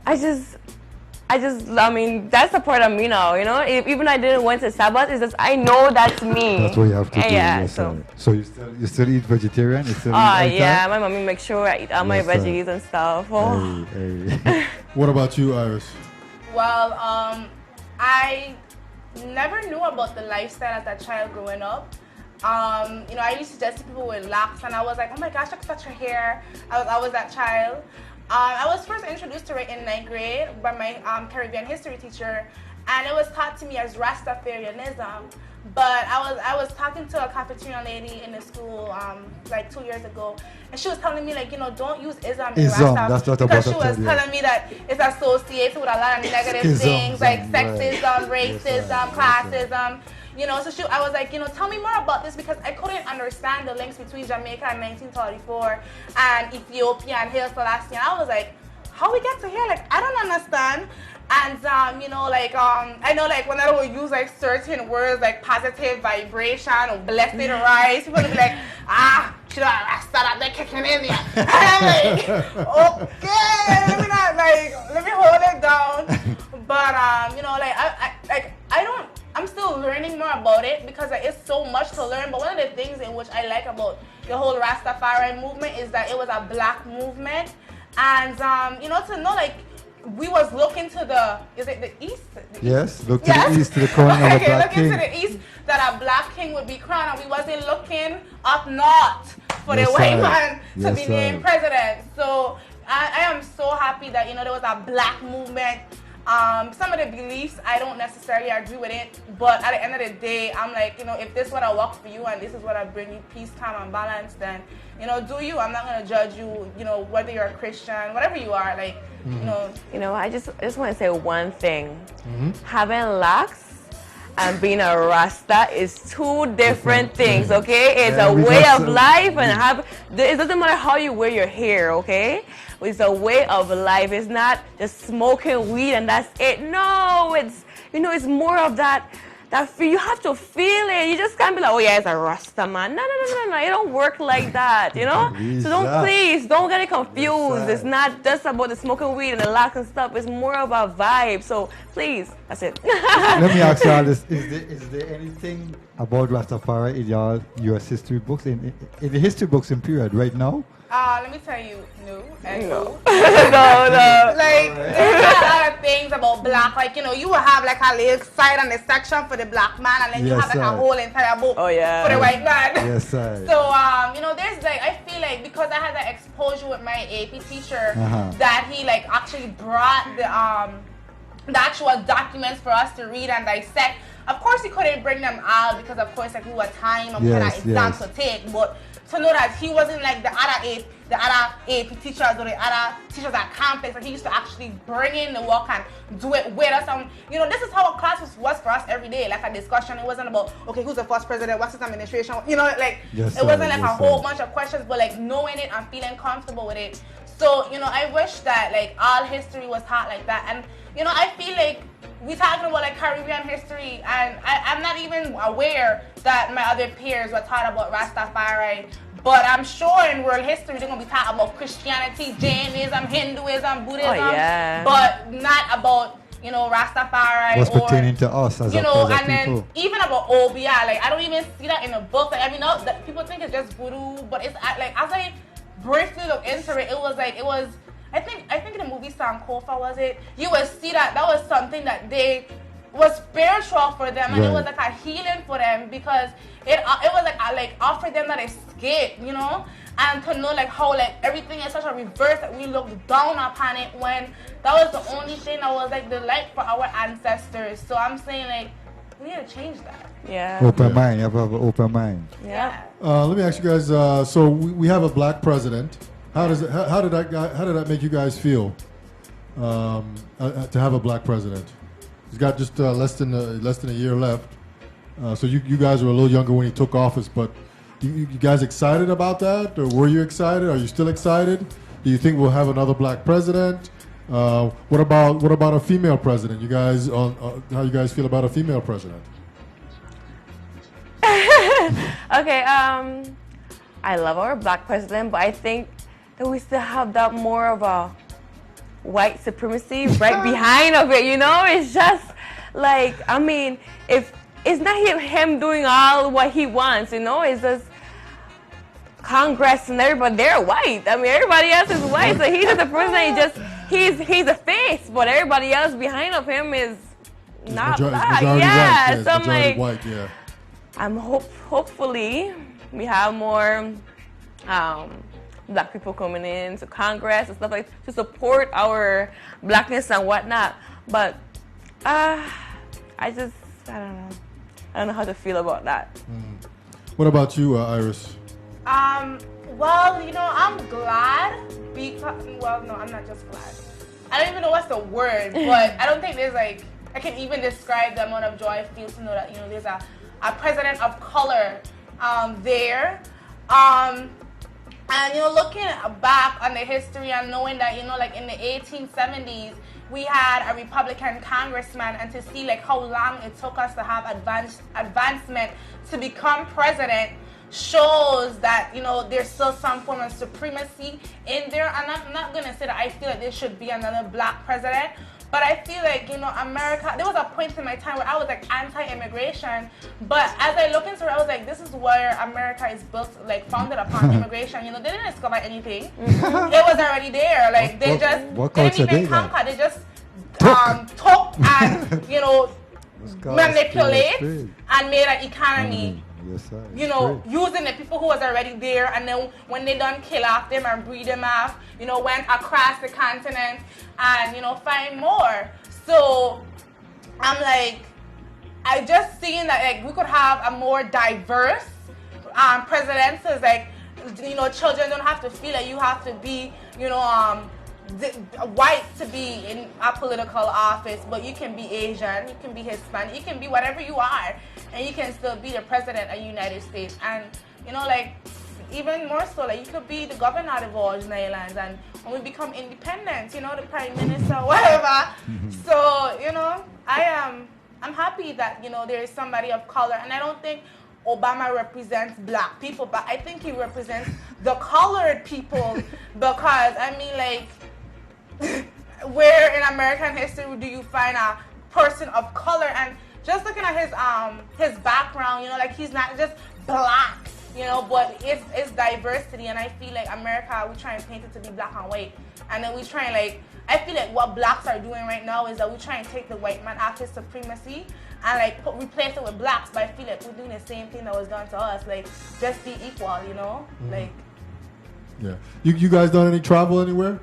I mean, that's a part of me now. You know, even I didn't went to Sabbath, it's just I know that's me. That's what you have to do. Yeah. Yes, so you still eat vegetarian? You still eat yeah. My mommy makes sure I eat all my veggies and stuff. Oh. Hey. What about you, Iris? Well, I never knew about the lifestyle as a child growing up. You know, I used to just see people with locks, and I was like, oh my gosh, I could touch her hair. I was that child. I was first introduced to it in 9th grade by my Caribbean history teacher, and it was taught to me as Rastafarianism. But I was talking to a cafeteria lady in the school like 2 years ago, and she was telling me, like, you know, don't use Islam in Rasta, because she was telling me that it's associated with a lot of negative things like sexism, racism, classism. You know, so I was like, you know, tell me more about this, because I couldn't understand the links between Jamaica in 1934 and Ethiopia and Haile Selassie. And I was like, how we get to here? Like, I don't understand. And, you know, like, I know, like, when I would use, like, certain words, like positive vibration or blessed rise, people would be like, should I start out there kicking in here? And I'm like, okay, let me hold it down. But, you know, like, I'm still learning more about it, because like, it's so much to learn. But one of the things in which I like about the whole Rastafari movement is that it was a black movement. And, you know, to know, like, we was looking to is it the east? Yes, look to the east, to the crown of a black king. Looking to the east, that a black king would be crowned, and we wasn't looking up north for the white man to be named president. So I am so happy that, you know, there was a black movement Some of the beliefs, I don't necessarily agree with it, but at the end of the day, I'm like, if this is what I work for you and this is what I bring you peace, calm, and balance, then, do you. I'm not going to judge you, whether you're a Christian, whatever you are, like, I just want to say one thing. Having locks and being a Rasta is two different things, okay? It's a way of life, and it doesn't matter how you wear your hair, okay? It's a way of life. It's not just smoking weed and that's it. No, it's it's more of that feel. You have to feel it. You just can't be like, oh yeah, it's a Rasta man. No. It don't work like that, So please don't get it confused. It's not just about the smoking weed and the locks and stuff. It's more of a vibe. So please, that's it. Let me ask you all this: Is there anything about Rastafari in your U.S. history books, in the history books in period right now? Let me tell you, no. No. Like, there's a lot of things about black. Like, you will have like a little side on the section for the black man, and then you have like a whole entire book for the white man. Yes, sir. So, there's like, I feel like because I had that exposure with my AP teacher, that he like actually brought the actual documents for us to read and dissect. Of course, he couldn't bring them out because, of course, like we were time and we had exams to take, but to know that he wasn't like the other AP teachers or the other teachers at campus, and he used to actually bring in the work and do it with us. And this is how a class was for us every day, like a discussion. It wasn't about, okay, who's the first president, what's his administration, it wasn't like a whole bunch of questions, but like knowing it and feeling comfortable with it. So, I wish that like all history was taught like that. And, I feel like we're talking about like Caribbean history, and I'm not even aware that my other peers were taught about Rastafari. But I'm sure in world history they're gonna be talking about Christianity, Jainism, Hinduism, Buddhism, but not about Rastafari what's pertaining to us as a people. And then even about OBI, like I don't even see that in the book. Like, that people think it's just voodoo, but it's like as I briefly look into it, it was. I think in the movie Sankofa, was it? You would see that was something that was spiritual for them, and it was like a healing for them, because it was like offered them that escape, and to know like how like everything is such a reverse that we look down upon it, when that was the only thing that was like the light for our ancestors. So I'm saying like we need to change that. Yeah. Open mind. You have an open mind. Yeah. Let me ask you guys. So we have a black president. How did that make you guys feel to have a black president? He's got just less than a year left. So you guys were a little younger when he took office, but you guys excited about that, or were you excited? Are you still excited? Do you think we'll have another black president? What about a female president? You guys, how you guys feel about a female president? Okay, I love our black president, but I think that we still have that more of a white supremacy right behind of it, It's just like, if it's not him doing all what he wants, it's just Congress and everybody, they're white. Everybody else is white, so he's just a person, he's a face, but everybody else behind of him is not black. Yeah, so I'm like, white, yeah. Hopefully we have more black people coming in to Congress and stuff like to support our blackness and whatnot. But I don't know. I don't know how to feel about that. What about you, Iris? Well, I'm glad because, well, no, I'm not just glad. I don't even know what's the word, but I don't think there's like, I can even describe the amount of joy I feel to know that, there's a president of color there. And, looking back on the history and knowing that, like in the 1870s, we had a Republican congressman, and to see like how long it took us to have advancement to become president shows that, there's still some form of supremacy in there. And I'm not going to say that I feel like there should be another black president, but I feel like, America, there was a point in my time where I was like anti-immigration, but as I look into it, I was like, this is where America is built, like founded upon immigration. They didn't discover anything. It was already there. Like they didn't even conquer. They just took and, manipulate and made an economy. Yes, sir. Using the people who was already there, and then when they done kill off them and breed them off, went across the continent and, find more. So I'm like, I just seen that like we could have a more diverse president. So it's like, you know, children don't have to feel like you have to be, you know, white to be in a political office, but you can be Asian, you can be Hispanic, you can be whatever you are, and you can still be the president of the United States. And you know, like, even more so, like, you could be the governor of the Virgin Islands, and when we become independent, you know, the prime minister, whatever. So, you know, I'm happy that, you know, there is somebody of color, and I don't think Obama represents black people, but I think he represents the colored people, because, I mean, like, where in American history do you find a person of color? And just looking at his background, you know, like, he's not just black, you know, but it's diversity. And I feel like America, we try and paint it to be black and white, and then we try and, like, I feel like what blacks are doing right now is that we try and take the white man after supremacy and, like, replace it with blacks. But I feel like we're doing the same thing that was done to us, like, just be equal, you know. Like, yeah, you guys done any travel anywhere?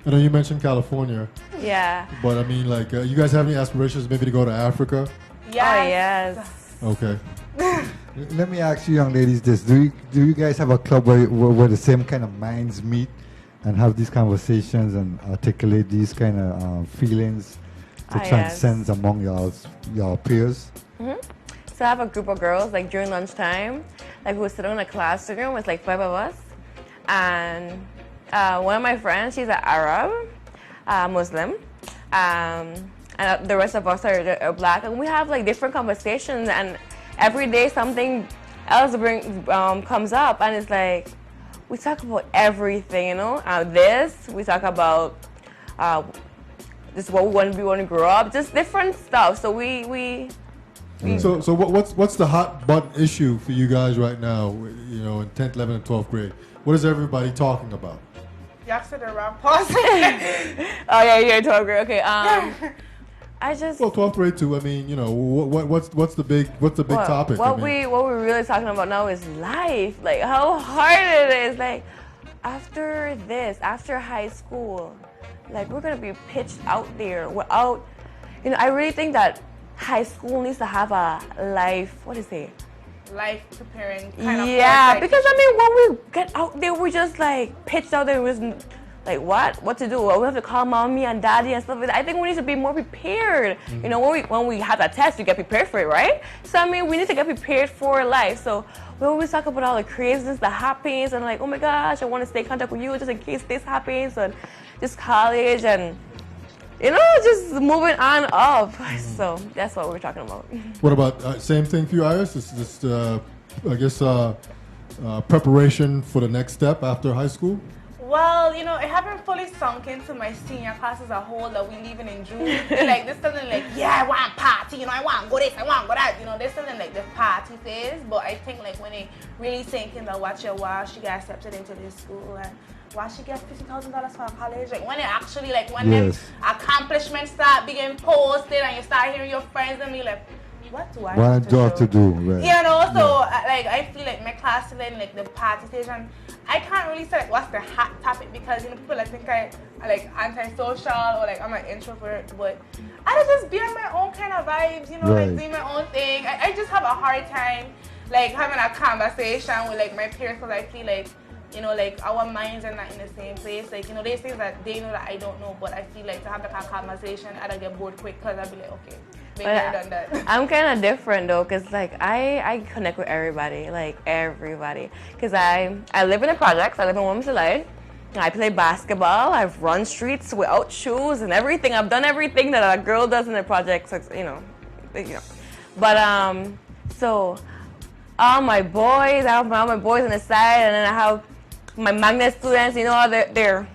I know you mentioned California. Yeah. But I mean, like, you guys have any aspirations maybe to go to Africa? yes. Oh, yes. Okay. Let me ask you, young ladies, this: Do you guys have a club where the same kind of minds meet and have these conversations and articulate these kind of feelings to transcend among your peers? Mm-hmm. So I have a group of girls, like, during lunchtime, like, we would sit in a classroom with, like, 5 of us, and one of my friends, she's an Arab, Muslim, and the rest of us are black, and we have, like, different conversations, and every day something else comes up, and it's like, we talk about everything, you know. We talk about just what we want to be when we grow up, just different stuff. So we So what's the hot button issue for you guys right now? You know, in 10th, 11th, and 12th grade, what is everybody talking about? You said the wrong person. Oh yeah, you're 12th grade. Okay. I just. Well, 12th grade too. I mean, you know, what's the big topic? What we're really talking about now is life. Like, how hard it is. Like, after high school, like, we're gonna be pitched out there without. You know, I really think that high school needs to have a life. What is it? Life preparing kind of. Yeah, course, like, because I mean, when we get out there, we're just like pitched out there. Like, what to do? Well, we have to call mommy and daddy and stuff like that. I think we need to be more prepared. Mm-hmm. You know, when we have that test, you get prepared for it, right? So I mean, we need to get prepared for life. So we always talk about all the craziness that happens, and like, oh my gosh, I want to stay in contact with you just in case this happens, and just college, and you know, just moving on up. Mm-hmm. So that's what we're talking about. What about same thing for you, Iris? It's just I guess preparation for the next step after high school. Well, you know, it haven't fully sunk into my senior class as a whole that we leaving in June. Like, this doesn't like, yeah, I want party, you know, I want go this, I want go that, you know, this isn't like the party phase. But I think like when it really sink in that watch your while she got accepted into this school and why she get $50,000 for college, like when it actually like when them accomplishments start being posted and you start hearing your friends and be like, what do I have to do? Right. You know, so like I feel like my class is in like the party stage, and I can't really say like what's the hot topic because you know people like think I like antisocial or like I'm an introvert, but I just be on my own kind of vibes, you know, like doing my own thing. I just have a hard time like having a conversation with like my peers because I feel like, you know, like our minds are not in the same place. Like, you know, there's things that they know that I don't know, but I feel like to have like a conversation, I don't get bored quick because I'll be like, okay. I'm kind of different though, cause like I connect with everybody, cause I live in the projects. I live in Women's Delight. I play basketball. I've run streets without shoes and everything. I've done everything that a girl does in the projects, you know. But so all my boys, I have all my boys on the side, and then I have my magnet students. You know, they're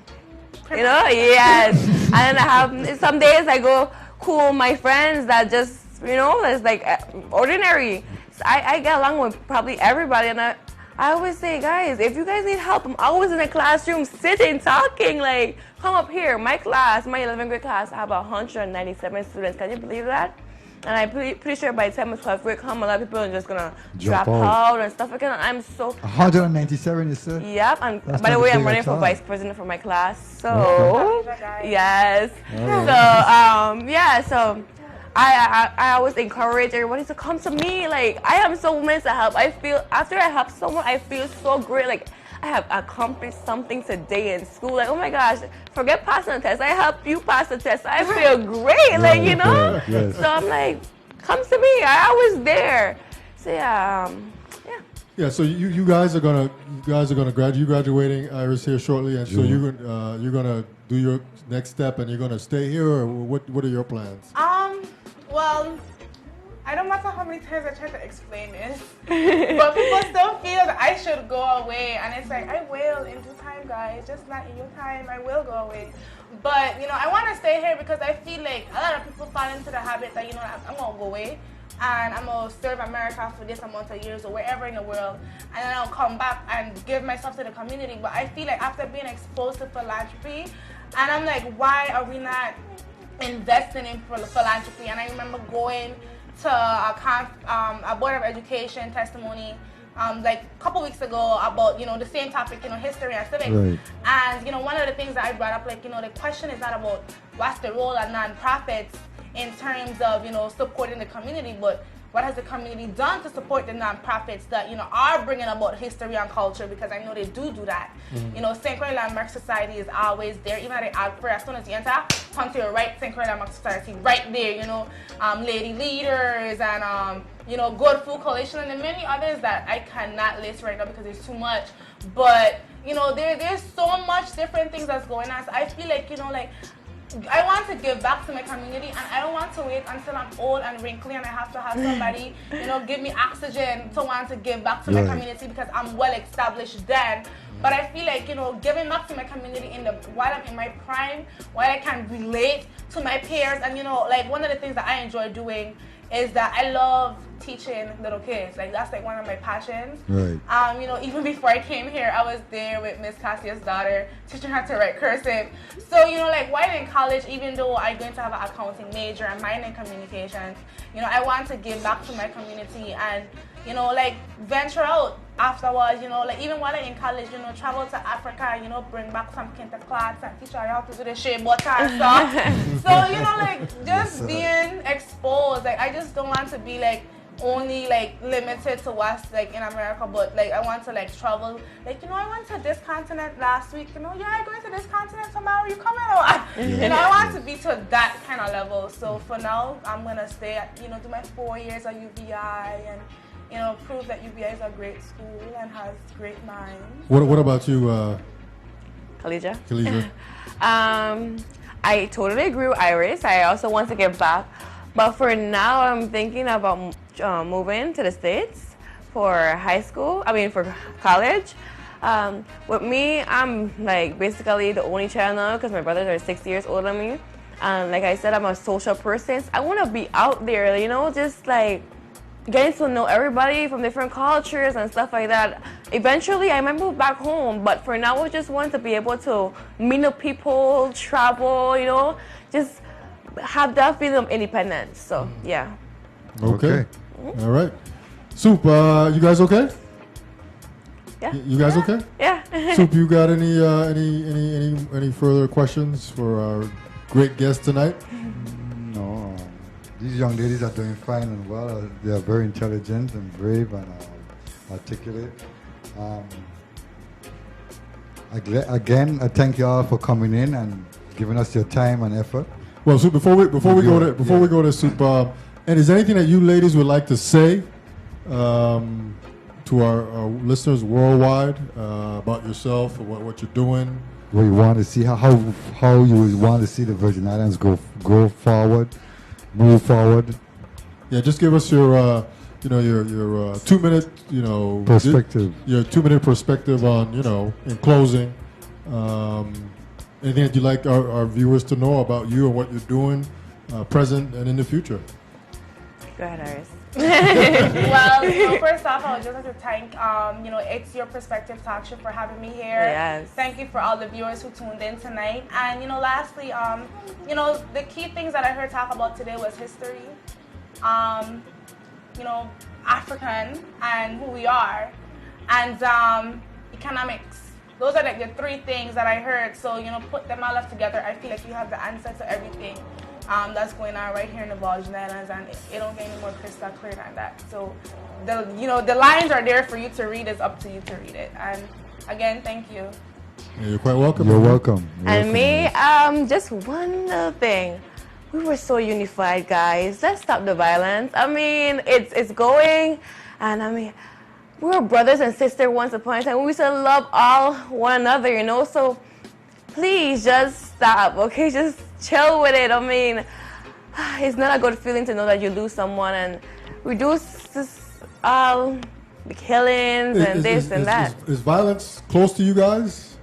you know, yes. And then I have some days I go cool my friends that just, you know, that's like ordinary. So I get along with probably everybody, and I always say, guys, if you guys need help, I'm always in the classroom sitting, talking, like, come up here. My class, my 11th grade class, I have 197 students. Can you believe that? And I'm pretty sure by the time 12th grade come, a lot of people are just gonna Drop drop out. out and stuff like that. I'm so 197, you said? Yep, and That's by the not way, big I'm running at for all. vice president for my class. So Okay. yes, so I always encourage everybody to come to me. Like I am so willing to help. I feel after I help someone, I feel so great. Like I have accomplished something today in school. Like oh my gosh, forget passing the test. I helped you pass the test. I feel great. Like you know. Right, yes. So I'm like, come to me. I was there. So yeah. Yeah, so you guys are gonna graduate. You graduating, Iris, here shortly, and so June. you're gonna do your next step, and you're gonna stay here, or what are your plans? Well, I don't matter how many times I try to explain this, but people still feel that I should go away, and it's like, I will in due time, guys, just not in your time, I will go away. But, you know, I want to stay here because I feel like a lot of people fall into the habit that, you know, I'm going to go away, and I'm going to serve America for this amount of years or wherever in the world, and then I'll come back and give myself to the community. But I feel like after being exposed to philanthropy, and I'm like, why are we not investing in philanthropy? And I remember going to a Board of Education testimony like a couple weeks ago about, you know, the same topic, you know, history and civics. Right. And, you know, one of the things that I brought up, like, you know, the question is not about what's the role of nonprofits in terms of, you know, supporting the community, but what has the community done to support the nonprofits that, you know, are bringing about history and culture, because I know they do that. You know, St. Croix Landmark Society is always there, even at the Alfred, as soon as you enter, come to your right, St. Croix Landmark Society, right there, you know, Lady Leaders and, you know, Good Food Coalition and many others that I cannot list right now because there's too much. But, you know, there's so much different things that's going on. So I feel like, you know, like, I want to give back to my community, and I don't want to wait until I'm old and wrinkly and I have to have somebody, you know, give me oxygen to want to give back to my community because I'm well established then. But I feel like, you know, giving back to my community while I'm in my prime, while I can relate to my peers, and, you know, like one of the things that I enjoy doing is that I love teaching little kids. Like that's like one of my passions. Right. You know, even before I came here, I was there with Miss Cassia's daughter, teaching her to write cursive. So, you know, like while in college, even though I'm going to have an accounting major and minor in communications, you know, I want to give back to my community and, you know, like venture out afterwards, you know, like even while I'm in college, you know, travel to Africa, you know, bring back some kente cloths and teach her how to do the shea butter and stuff. So, you know, like just being exposed, like I just don't want to be like only like limited to what's like in America, but like I want to like travel. Like, you know, I went to this continent last week, you know, yeah, going to this continent tomorrow, you coming or what? You know, I want to be to that kind of level. So for now, I'm gonna stay at, you know, do my 4 years at UVI and, you know, prove that UVI is a great school and has great minds. What about you, Khadija? I totally agree with Iris. I also want to give back. But for now, I'm thinking about moving to the States for for college. With me, I'm like basically the only child now because my brothers are 6 years older than me. And like I said, I'm a social person. So I want to be out there, you know, just like getting to know everybody from different cultures and stuff like that. Eventually, I might move back home, but for now, I just want to be able to meet new people, travel, you know, just have that feeling of independence. So, yeah. Okay. All right. Soup, you guys okay? Yeah. You guys okay? Yeah. Soup, you got any further questions for our great guest tonight? No. These young ladies are doing fine and well. They are very intelligent and brave and articulate. Again, I thank you all for coming in and giving us your time and effort. Well, Soup, before we go to Soup, and is there anything that you ladies would like to say to our listeners worldwide about yourself or what you're doing? Where you want to see how you want to see the Virgin Islands go forward, move forward. Yeah, just give us your your 2 minute Perspective. Your 2 minute perspective on in closing. Anything that you'd like our viewers to know about you and what you're doing, present and in the future? Go ahead, Iris. Well, first off, I would just like to thank, It's Your Perspective Talk Show for having me here. Yes. Thank you for all the viewers who tuned in tonight. And, lastly, the key things that I heard talk about today was history. you know, African and who we are, and economics. Those are like the three things that I heard. So, you know, put them all up together. I feel like you have the answer to everything that's going on right here in the Virgin Islands, and it don't get any more crystal clear than that. So, the lines are there for you to read. It's up to you to read it. And again, thank you. Yeah, you're quite welcome. You're welcome. And me, just one little thing. We were so unified, guys. Let's stop the violence. I mean, it's going, and I mean, we were brothers and sisters once upon a time. We used to love all one another, you know. So please just stop, okay? Just chill with it. I mean, it's not a good feeling to know that you lose someone, and we do all the killings and this and that. Is violence close to you guys?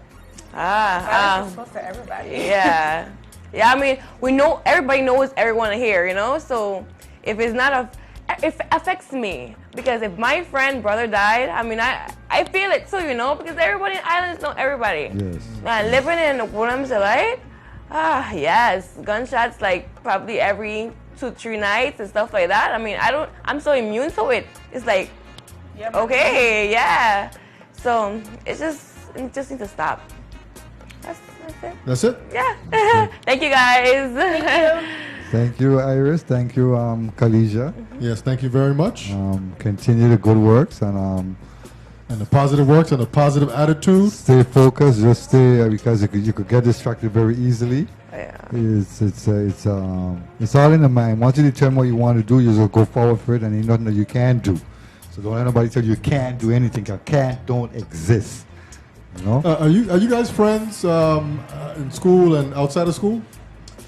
Violence is close to everybody. Yeah. Yeah, I mean, we know, everybody knows everyone here, you know? So if it's not it affects me. Because if my brother died, I mean, I feel it too, you know? Because everybody in islands know everybody. Yes. Living in Williams Elite, yes, gunshots like probably every 2-3 nights and stuff like that. I mean, I'm so immune to it. It's like, okay, yeah. So it just needs to stop. That's it. That's it? Yeah. Thank you, guys. Thank you. Thank you, Iris. Thank you, Khadija. Yes, thank you very much. Continue the good works and The positive works and the positive attitude. Stay focused. Just stay because you could get distracted very easily. Yeah. It's all in the mind. Once you determine what you want to do, you just go forward for it, and ain't nothing that you can't do. So don't let nobody tell you can't do anything. Don't exist. You know? Are you guys friends in school and outside of school?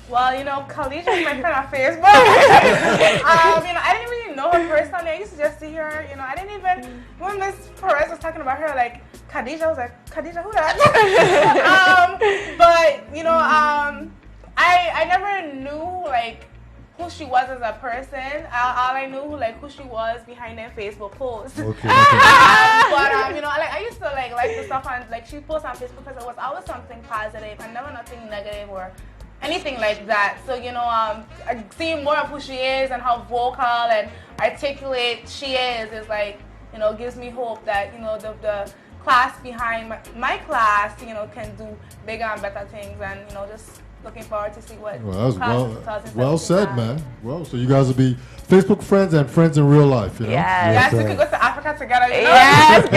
Well, you know, Khadija is my friend on Facebook. I didn't really know her personally. I used to just see her. You know, I didn't even, when Miss Perez was talking about her, like, Khadija, I was like, Khadija, who that? But, you know, I never knew, like, who she was as a person. All I knew, like, who she was behind their Facebook posts. Okay. But, you know, like, I used to, like the stuff on, like, she posts on Facebook because it was always something positive and never nothing negative or anything like that. So, you know, seeing more of who she is and how vocal and articulate she is like, you know, gives me hope that, you know, the class behind my class, you know, can do bigger and better things, and, you know, just looking forward to see what. Well, that was well said, man. Well, so you guys will be Facebook friends and friends in real life, you know? Yes, we could go to Africa together. You know? Yes,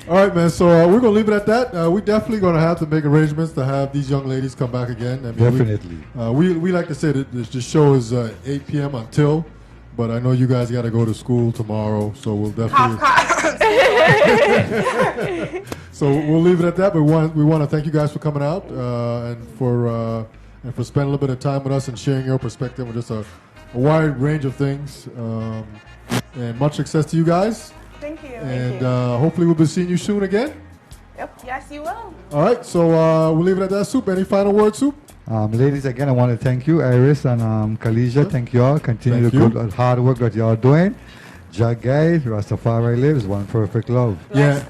All right, man. So we're gonna leave it at that. We definitely gonna have to make arrangements to have these young ladies come back again. I mean, Definitely. We like to say that the show is 8 p.m. until, but I know you guys got to go to school tomorrow, so we'll definitely. So we'll leave it at that. But we want to thank you guys for coming out and for spending a little bit of time with us and sharing your perspective on just a wide range of things. And much success to you guys. Thank you. And hopefully we'll be seeing you soon again. Yep. Yes, you will. All right, so we'll leave it at that, Soup. Any final words, Soup? Ladies, again, I want to thank you, Iris and Khadija. Sure. Thank you all. Continue the good hard work that you all doing. Jah Guide, Rastafari lives, one perfect love. Yeah.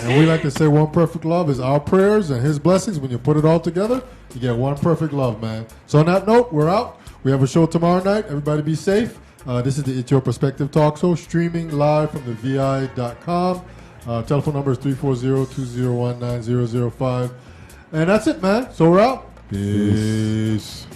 And we like to say one perfect love is our prayers and his blessings. When you put it all together, you get one perfect love, man. So on that note, we're out. We have a show tomorrow night. Everybody be safe. This is the It's Your Perspective talk show, streaming live from the VI.com. Telephone number is 340-201-9005. And that's it, man. So we're out. Peace.